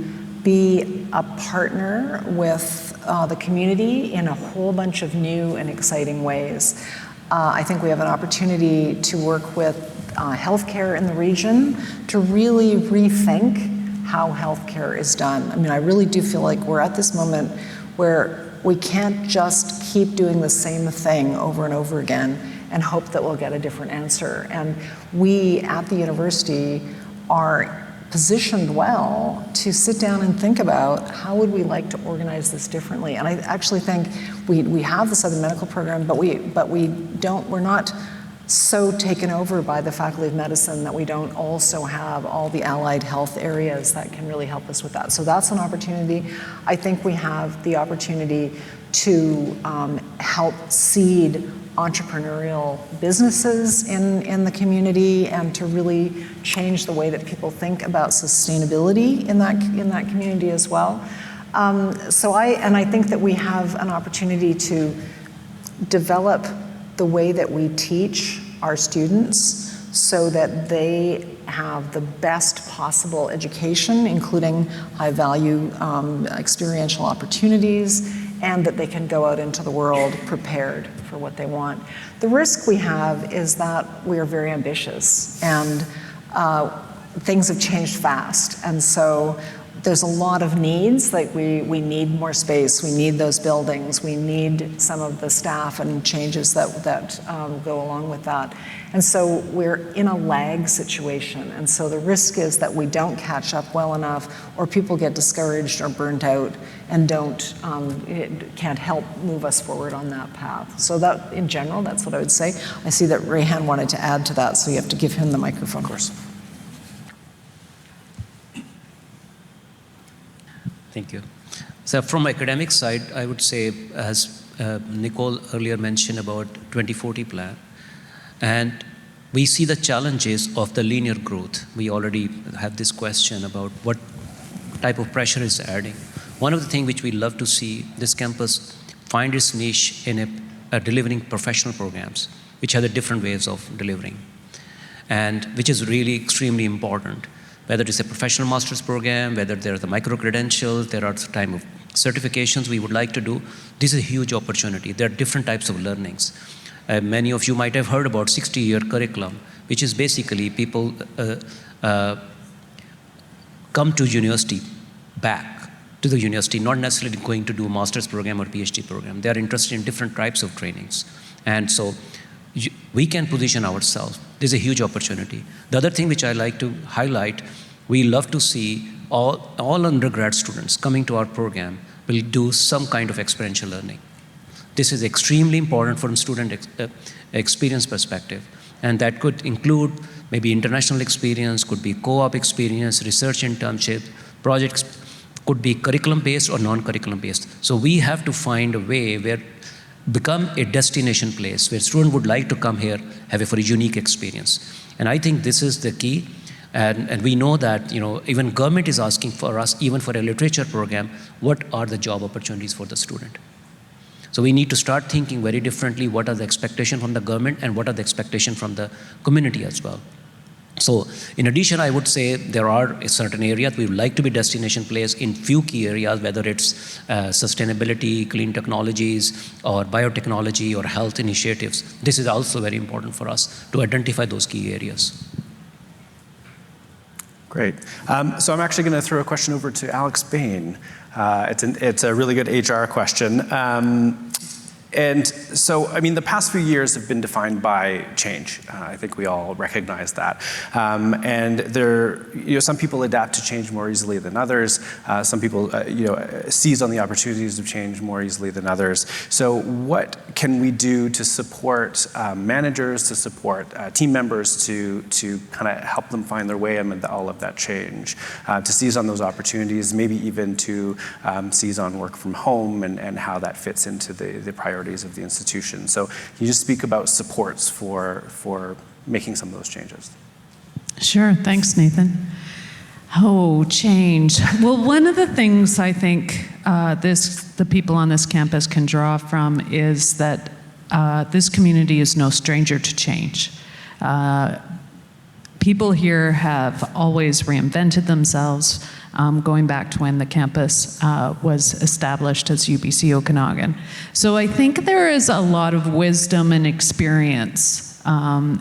be a partner with the community in a whole bunch of new and exciting ways. I think we have an opportunity to work with healthcare in the region to really rethink how healthcare is done. I mean, I really do feel like we're at this moment where we can't just keep doing the same thing over and over again and hope that we'll get a different answer. And we at the university are positioned well to sit down and think about how would we like to organize this differently. And I actually think we have the Southern Medical Program, but we're not so taken over by the Faculty of Medicine that we don't also have all the allied health areas that can really help us with that. So that's an opportunity. I think we have the opportunity to help seed entrepreneurial businesses in the community and to really change the way that people think about sustainability in that community as well. I think that we have an opportunity to develop the way that we teach our students so that they have the best possible education, including high-value experiential opportunities, and that they can go out into the world prepared for what they want. The risk we have is that we are very ambitious, and things have changed fast, and so there's a lot of needs. Like we need more space, we need those buildings, we need some of the staff and changes that go along with that. And so we're in a lag situation. And so the risk is that we don't catch up well enough, or people get discouraged or burnt out and can't help move us forward on that path. So that, in general, that's what I would say. I see that Rayhan wanted to add to that, so you have to give him the microphone. Of course. Thank you. So from academic side, I would say, as Nicole earlier mentioned about 2040 plan, and we see the challenges of the linear growth. We already have this question about what type of pressure is adding. One of the things which we love to see this campus find its niche in delivering professional programs, which have the different ways of delivering, and which is really extremely important. Whether it's a professional master's program, whether there are the micro-credentials, there are the type of certifications we would like to do, this is a huge opportunity. There are different types of learnings. Many of you might have heard about 60-year curriculum, which is basically people come to university, back to the university, not necessarily going to do a master's program or PhD program. They are interested in different types of trainings. And so we can position ourselves. There's a huge opportunity. The other thing which I like to highlight, we love to see all undergrad students coming to our program will do some kind of experiential learning. This is extremely important from student experience perspective. And that could include maybe international experience, could be co-op experience, research internship, projects, could be curriculum-based or non-curriculum-based. So we have to find a way where become a destination place where students would like to come here, have a very unique experience. And I think this is the key. And we know that, even government is asking for us, even for a literature program, what are the job opportunities for the student? So we need to start thinking very differently, what are the expectations from the government and what are the expectations from the community as well. So in addition, I would say there are certain areas we would like to be destination place in few key areas, whether it's sustainability, clean technologies, or biotechnology, or health initiatives. This is also very important for us to identify those key areas. Great. So I'm actually going to throw a question over to Alex Bain. It's a really good HR question. And so, I mean, the past few years have been defined by change. I think we all recognize that. And some people adapt to change more easily than others. Some people, seize on the opportunities of change more easily than others. So what can we do to support managers, to support team members to kind of help them find their way amid all of that change, to seize on those opportunities, maybe even to seize on work from home and how that fits into the priorities of the institution. So can you just speak about supports for making some of those changes? Sure, thanks, Nathan. Oh, change. Well, one of the things I think the people on this campus can draw from is that this community is no stranger to change. People here have always reinvented themselves, going back to when the campus was established as UBC Okanagan. So I think there is a lot of wisdom and experience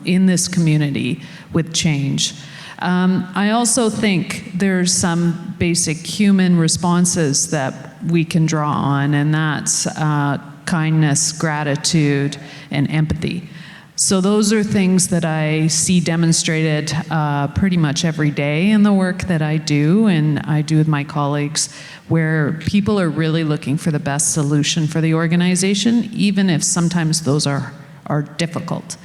in this community with change. I also think there's some basic human responses that we can draw on, and that's kindness, gratitude, and empathy. So those are things that I see demonstrated pretty much every day in the work that I do and I do with my colleagues, where people are really looking for the best solution for the organization, even if sometimes those are difficult.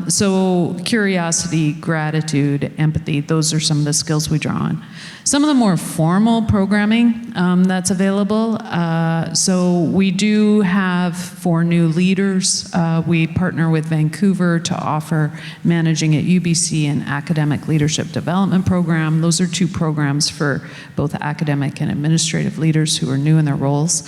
So curiosity, gratitude, empathy, those are some of the skills we draw on. Some of the more formal programming that's available. So we do have, for new leaders, we partner with Vancouver to offer Managing at UBC and Academic Leadership Development Program. Those are two programs for both academic and administrative leaders who are new in their roles.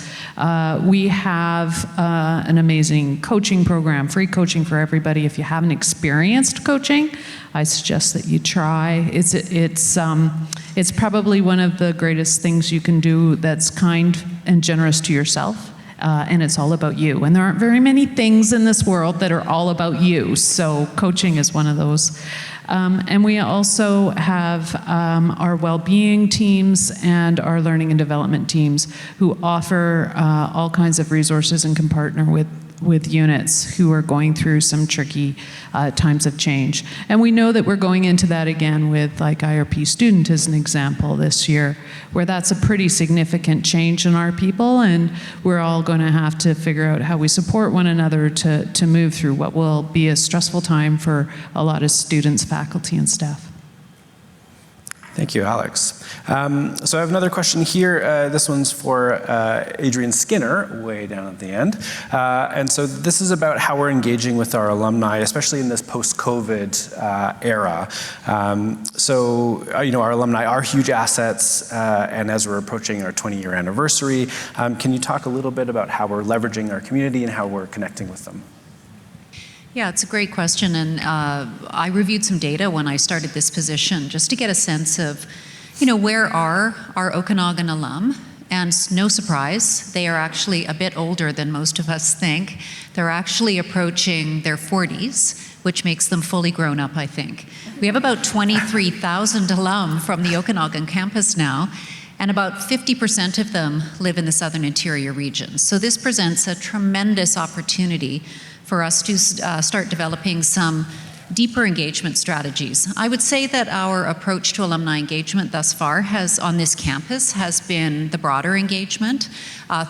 We have an amazing coaching program, free coaching for everybody. If you haven't experienced coaching, I suggest that you try. It's probably one of the greatest things you can do that's kind and generous to yourself, and it's all about you. And there aren't very many things in this world that are all about you, so coaching is one of those. And we also have our well-being teams and our learning and development teams who offer all kinds of resources and can partner with units who are going through some tricky times of change. And we know that we're going into that again with like IRP student as an example this year, where that's a pretty significant change in our people, and we're all going to have to figure out how we support one another to move through what will be a stressful time for a lot of students, faculty, and staff. Thank you, Alex. So I have another question here. This one's for Adrian Skinner, way down at the end. And so this is about how we're engaging with our alumni, especially in this post-COVID era. Our alumni are huge assets, and as we're approaching our 20-year anniversary, can you talk a little bit about how we're leveraging our community and how we're connecting with them? Yeah, it's a great question, and I reviewed some data when I started this position just to get a sense of, where are our Okanagan alum? And no surprise, they are actually a bit older than most of us think. They're actually approaching their 40s, which makes them fully grown up, I think. We have about 23,000 alum from the Okanagan campus now, and about 50% of them live in the Southern Interior region. So this presents a tremendous opportunity for us to start developing some deeper engagement strategies. I would say that our approach to alumni engagement thus far on this campus has been the broader engagement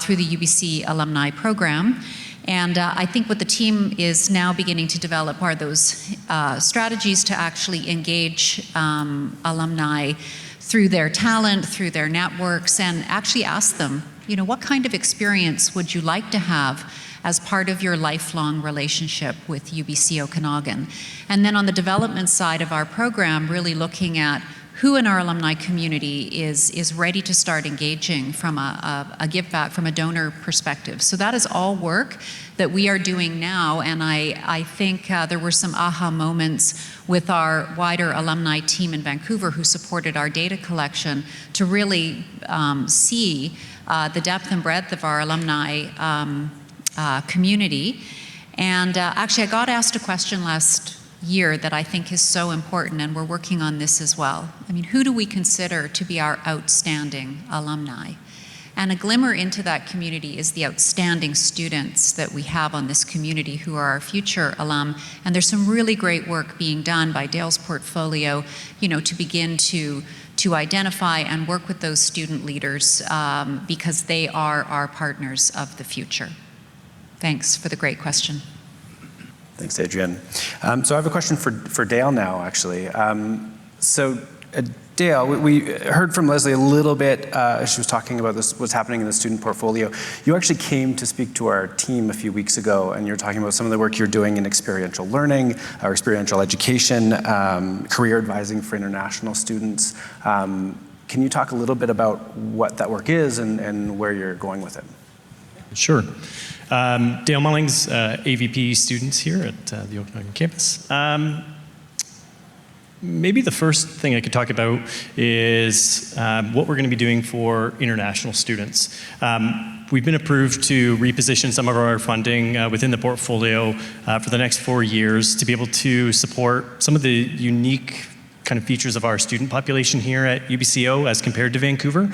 through the UBC alumni program. And I think what the team is now beginning to develop are those strategies to actually engage alumni through their talent, through their networks, and actually ask them You know, what kind of experience would you like to have as part of your lifelong relationship with UBC Okanagan? And then on the development side of our program, really looking at who in our alumni community is ready to start engaging from a give back, from a donor perspective. So that is all work that we are doing now, and I think there were some aha moments with our wider alumni team in Vancouver who supported our data collection to really see the depth and breadth of our alumni community. And actually, I got asked a question last year that I think is so important, and we're working on this as well. I mean, who do we consider to be our outstanding alumni? And a glimmer into that community is the outstanding students that we have on this community who are our future alum. And there's some really great work being done by Dale's portfolio, you know, to begin to identify and work with those student leaders because they are our partners of the future. Thanks for the great question. Thanks, Adrienne. So I have a question for Dale now, actually. Dale, we heard from Leslie a little bit. She was talking about what's happening in the student portfolio. You actually came to speak to our team a few weeks ago, and you're talking about some of the work you're doing in experiential learning, or experiential education, career advising for international students. Can you talk a little bit about what that work is and where you're going with it? Sure. Dale Mullings, AVP students here at the Okanagan campus. Maybe the first thing I could talk about is what we're going to be doing for international students. We've been approved to reposition some of our funding within the portfolio for the next 4 years to be able to support some of the unique kind of features of our student population here at UBCO as compared to Vancouver.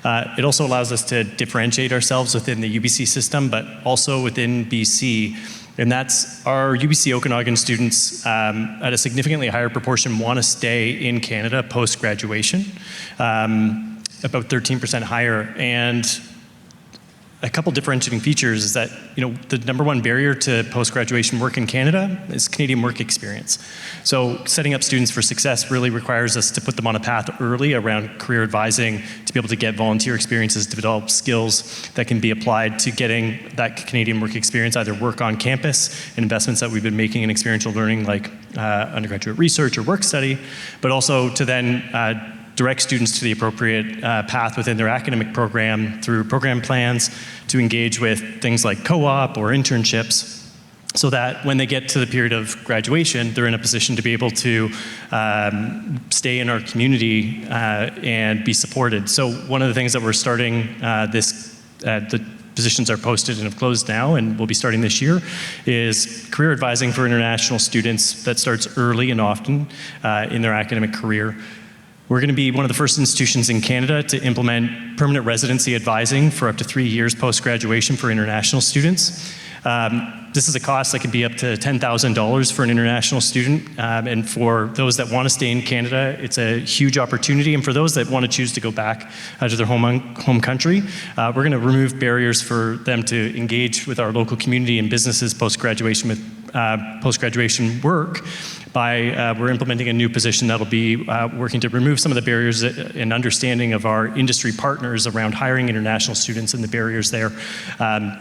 It also allows us to differentiate ourselves within the UBC system, but also within BC. And that's our UBC Okanagan students at a significantly higher proportion want to stay in Canada post-graduation, about 13% higher. And a couple differentiating features is that, you know, the number one barrier to post-graduation work in Canada is Canadian work experience. So setting up students for success really requires us to put them on a path early around career advising, to be able to get volunteer experiences, to develop skills that can be applied to getting that Canadian work experience, either work on campus and investments that we've been making in experiential learning like undergraduate research or work study, but also to then direct students to the appropriate path within their academic program through program plans to engage with things like co-op or internships, so that when they get to the period of graduation, they're in a position to be able to stay in our community and be supported. So one of the things that we're starting the positions are posted and have closed now and will be starting this year, is career advising for international students that starts early and often in their academic career. We're going to be one of the first institutions in Canada to implement permanent residency advising for up to 3 years post-graduation for international students. This is a cost that can be up to $10,000 for an international student, and for those that want to stay in Canada, it's a huge opportunity, and for those that want to choose to go back to their home country, we're going to remove barriers for them to engage with our local community and businesses post-graduation with post-graduation work by we're implementing a new position that'll be working to remove some of the barriers and understanding of our industry partners around hiring international students and the barriers there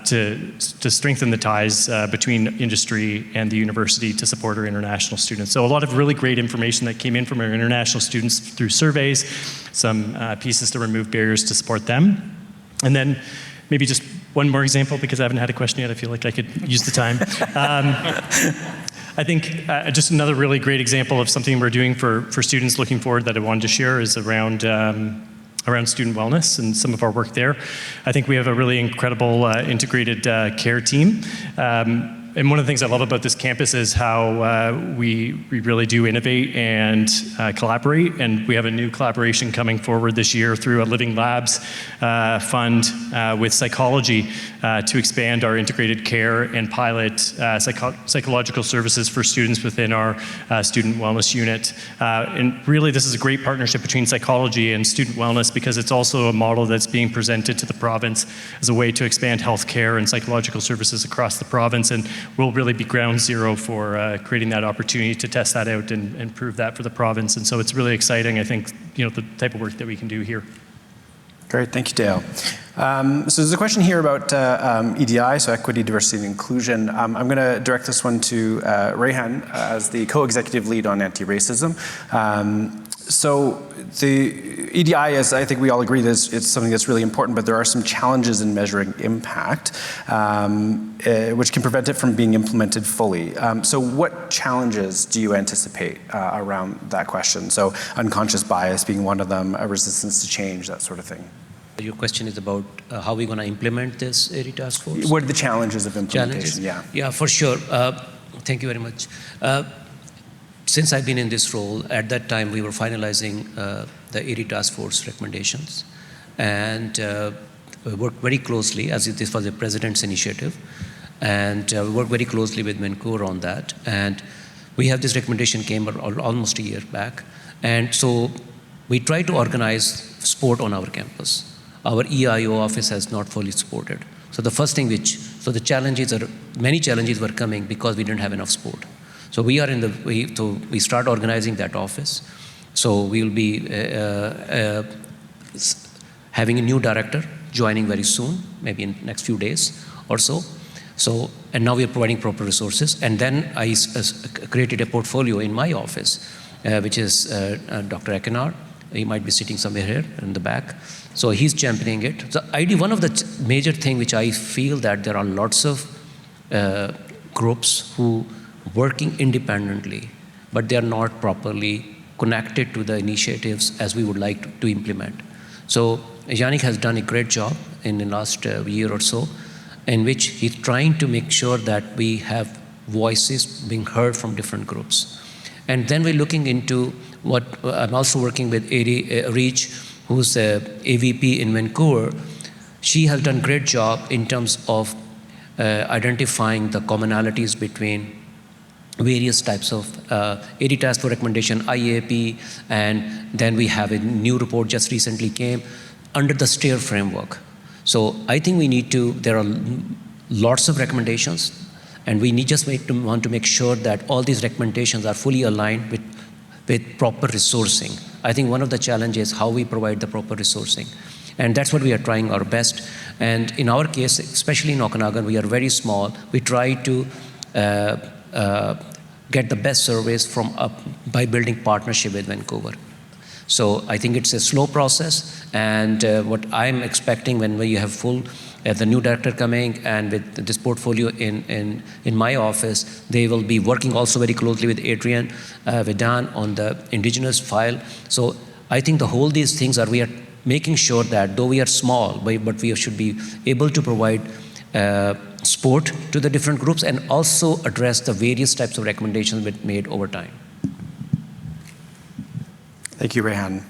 to strengthen the ties between industry and the university to support our international students. So a lot of really great information that came in from our international students through surveys, some pieces to remove barriers to support them. And then maybe just one more example, because I haven't had a question yet. I feel like I could use the time. I think just another really great example of something we're doing for students looking forward that I wanted to share is around student wellness and some of our work there. I think we have a really incredible integrated care team. And one of the things I love about this campus is how we really do innovate and collaborate. And we have a new collaboration coming forward this year through a Living Labs fund with psychology to expand our integrated care and pilot psychological services for students within our student wellness unit. And really, this is a great partnership between psychology and student wellness, because it's also a model that's being presented to the province as a way to expand healthcare and psychological services across the province. And we'll really be ground zero for creating that opportunity to test that out and prove that for the province. And so it's really exciting, I think, the type of work that we can do here. Great, thank you, Dale. So there's a question here about EDI, so equity, diversity, and inclusion. I'm going to direct this one to Rehan as the co-executive lead on anti-racism. So the EDI is, I think we all agree that it's something that's really important, but there are some challenges in measuring impact, which can prevent it from being implemented fully. So what challenges do you anticipate around that question? So unconscious bias being one of them, a resistance to change, that sort of thing. Your question is about how we're going to implement this ARI task force? What are the challenges of implementation? Challenges? Yeah, for sure. Thank you very much. Since I've been in this role, at that time we were finalizing the ARI task force recommendations, and we worked very closely, as this was the President's initiative, and we worked very closely with Vancouver on that. And we have this recommendation came almost a year back, and so we try to organize sport on our campus. Our EIO office has not fully supported. So the first thing so the challenges many challenges were coming because we didn't have enough sport. So we are we start organizing that office. So we will be having a new director joining very soon, maybe in the next few days or so. So, and now we are providing proper resources. And then I created a portfolio in my office, which is Dr. Akanar. He might be sitting somewhere here in the back. So he's championing it. So one of the major things which I feel that there are lots of groups who working independently, but they are not properly connected to the initiatives as we would like to implement. So Yannick has done a great job in the last year or so, in which he's trying to make sure that we have voices being heard from different groups. And then we're looking into what I'm also working with Reach, who's a AVP in Vancouver. She has done a great job in terms of identifying the commonalities between various types of ARI task force recommendation, IAP, and then we have a new report just recently came under the STAIR framework. So I think there are lots of recommendations, and we want to make sure that all these recommendations are fully aligned with proper resourcing. I think one of the challenges is how we provide the proper resourcing. And that's what we are trying our best. And in our case, especially in Okanagan, we are very small. We try to get the best service by building partnership with Vancouver. So I think it's a slow process, and what I'm expecting when you have the new director coming and with this portfolio in my office, they will be working also very closely with Adrian, with Dan on the Indigenous file. So I think these things we are making sure that though we are small, but we should be able to provide support to the different groups and also address the various types of recommendations made over time. Thank you, Rehan.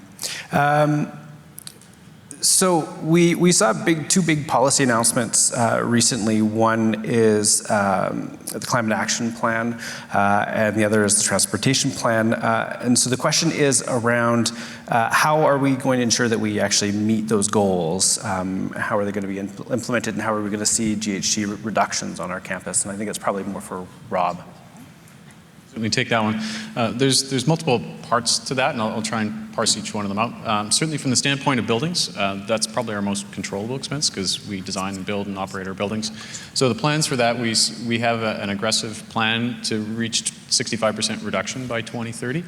So we saw two big policy announcements recently. One is the Climate Action Plan, and the other is the Transportation Plan. And so the question is around how are we going to ensure that we actually meet those goals? How are they going to be implemented, and how are we going to see GHG reductions on our campus? And I think it's probably more for Rob. Let me take that one. There's multiple parts to that, and I'll try and parse each one of them out. Certainly from the standpoint of buildings, that's probably our most controllable expense because we design and build and operate our buildings. So the plans for that, we have an aggressive plan to reach 65% reduction by 2030.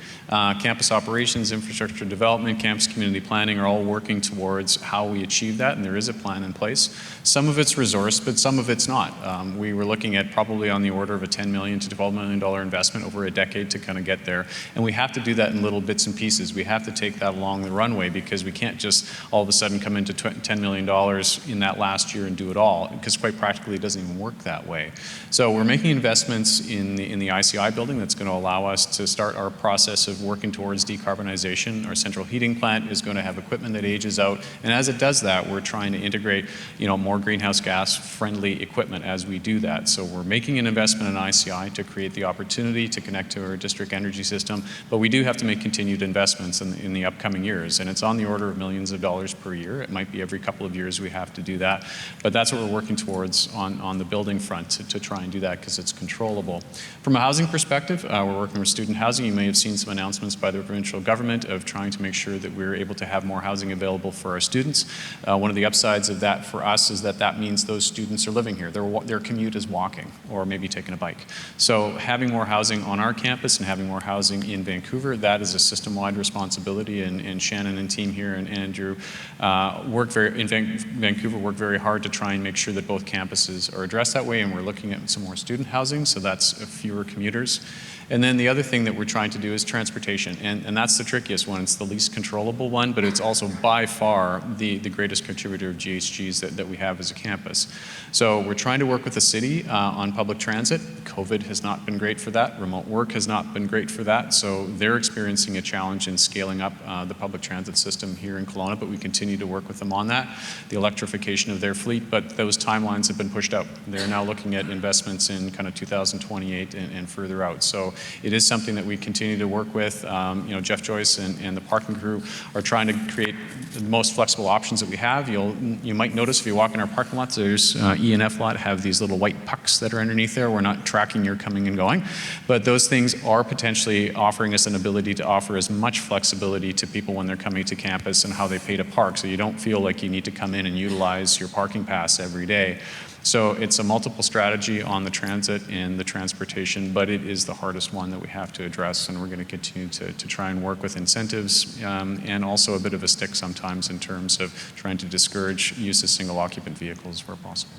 Campus operations, infrastructure development, campus community planning are all working towards how we achieve that, and there is a plan in place. Some of it's resource, but some of it's not. We were looking at probably on the order of a $10 million to $12 million investment over a decade to kind of get there, and we have to do that in little bits and pieces. We have to take that along the runway because we can't just all of a sudden come into $10 million in that last year and do it all, because quite practically it doesn't even work that way. So we're making investments in the ICI building that's going to allow us to start our process of working towards decarbonization. Our central heating plant is going to have equipment that ages out, and as it does that, we're trying to integrate, more greenhouse gas friendly equipment as we do that. So we're making an investment in ICI to create the opportunity to connect to our district energy system, but we do have to make continued investments, and in the upcoming years. And it's on the order of millions of dollars per year. It might be every couple of years we have to do that. But that's what we're working towards on the building front to try and do that because it's controllable. From a housing perspective, we're working with student housing. You may have seen some announcements by the provincial government of trying to make sure that we're able to have more housing available for our students. One of the upsides of that for us is that means those students are living here. Their commute is walking or maybe taking a bike. So having more housing on our campus and having more housing in Vancouver, that is a system-wide responsibility, and Shannon and team here and Andrew Vancouver work very hard to try and make sure that both campuses are addressed that way, and we're looking at some more student housing, so that's fewer commuters. And then the other thing that we're trying to do is transportation, and that's the trickiest one. It's the least controllable one, but it's also by far the greatest contributor of GHGs that we have as a campus. So we're trying to work with the city on public transit. COVID has not been great for that. Remote work has not been great for that. So they're experiencing a challenge in scaling up the public transit system here in Kelowna, but we continue to work with them on that, the electrification of their fleet, but those timelines have been pushed out. They're now looking at investments in kind of 2028 and further out. So it is something that we continue to work with. Jeff Joyce and the parking crew are trying to create the most flexible options that we have. You might notice if you walk in our parking lots, there's E and F lot have these little white pucks that are underneath there. We're not tracking your coming and going, but those things are potentially offering us an ability to offer as much flexibility to people when they're coming to campus and how they pay to park, so you don't feel like you need to come in and utilize your parking pass every day. So it's a multiple strategy on the transit and the transportation, but it is the hardest one that we have to address, and we're going to continue to try and work with incentives and also a bit of a stick sometimes in terms of trying to discourage use of single occupant vehicles where possible.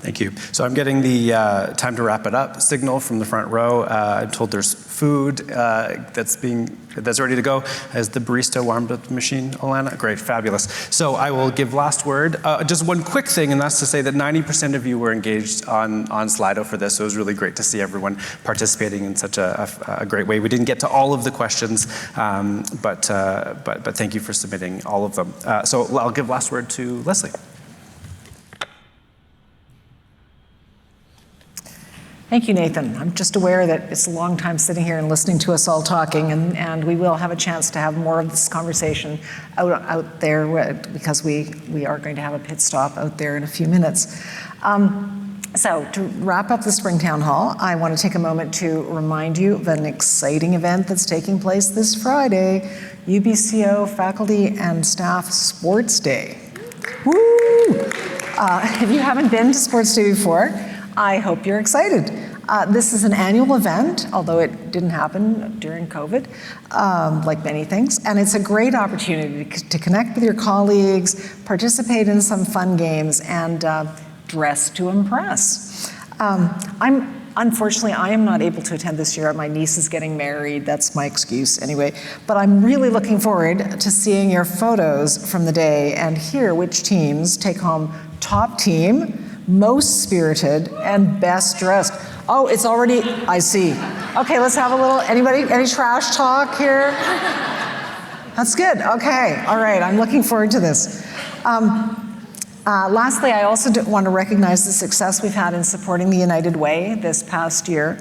Thank you. So I'm getting the time to wrap it up signal from the front row. I'm told there's food that's ready to go. Has the barista warmed up the machine, Alana? Great, fabulous. So I will give last word. Just one quick thing, and that's to say that 90% of you were engaged on Slido for this. So it was really great to see everyone participating in such a great way. We didn't get to all of the questions, but thank you for submitting all of them. So I'll give last word to Leslie. Thank you, Nathan. I'm just aware that it's a long time sitting here and listening to us all talking, and we will have a chance to have more of this conversation out there because we are going to have a pit stop out there in a few minutes. So to wrap up the Spring Town Hall, I want to take a moment to remind you of an exciting event that's taking place this Friday, UBCO Faculty and Staff Sports Day. Woo! If you haven't been to Sports Day before, I hope you're excited. This is an annual event, although it didn't happen during COVID, like many things, and it's a great opportunity to connect with your colleagues, participate in some fun games, and dress to impress. Unfortunately, I am not able to attend this year. My niece is getting married. That's my excuse anyway. But I'm really looking forward to seeing your photos from the day and hear which teams take home top team, most spirited, and best dressed. Oh, it's already, I see. Okay, let's have a little, any trash talk here? That's good, okay, all right, I'm looking forward to this. Lastly, I also want to recognize the success we've had in supporting the United Way this past year.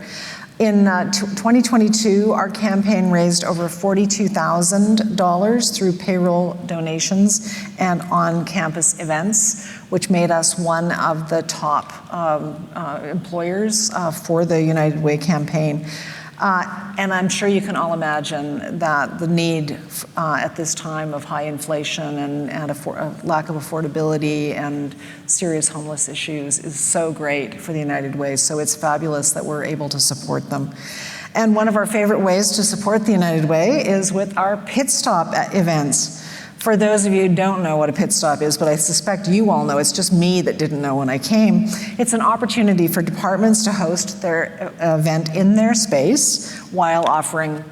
In 2022, our campaign raised over $42,000 through payroll donations and on-campus events, which made us one of the top employers for the United Way campaign. And I'm sure you can all imagine that the need at this time of high inflation and a lack of affordability and serious homeless issues is so great for the United Way. So it's fabulous that we're able to support them. And one of our favorite ways to support the United Way is with our pit stop events. For those of you who don't know what a pit stop is, but I suspect you all know, it's just me that didn't know when I came. It's an opportunity for departments to host their event in their space while offering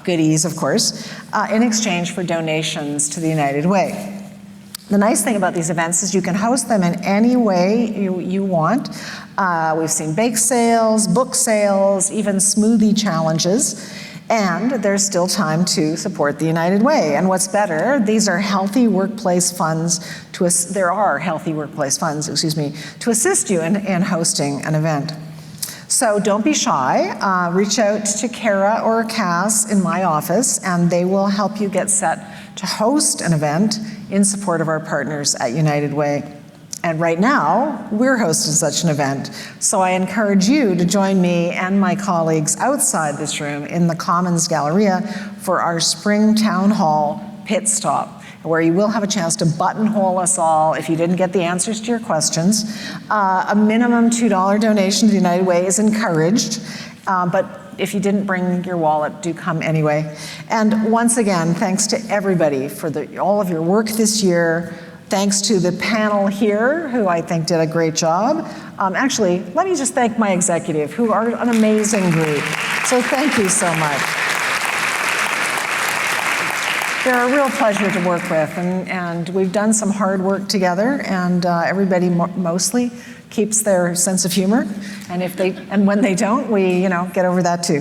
goodies, of course, in exchange for donations to the United Way. The nice thing about these events is you can host them in any way you want. We've seen bake sales, book sales, even smoothie challenges. And there's still time to support the United Way. And what's better, these are healthy workplace funds to assist you in hosting an event. So don't be shy. Reach out to Kara or Cass in my office, and they will help you get set to host an event in support of our partners at United Way. And right now, we're hosting such an event. So I encourage you to join me and my colleagues outside this room in the Commons Galleria for our spring town hall pit stop, where you will have a chance to buttonhole us all if you didn't get the answers to your questions. A minimum $2 donation to the United Way is encouraged, but if you didn't bring your wallet, do come anyway. And once again, thanks to everybody for all of your work this year. Thanks to the panel here, who I think did a great job. Actually, let me just thank my executive, who are an amazing group. So thank you so much. They're a real pleasure to work with, and we've done some hard work together, and everybody mostly keeps their sense of humor, and when they don't, we get over that too.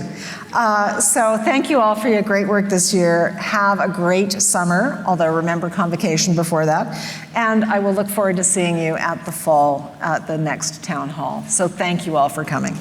So thank you all for your great work this year. Have a great summer, although remember convocation before that, and I will look forward to seeing you at the fall at the next town hall. So thank you all for coming.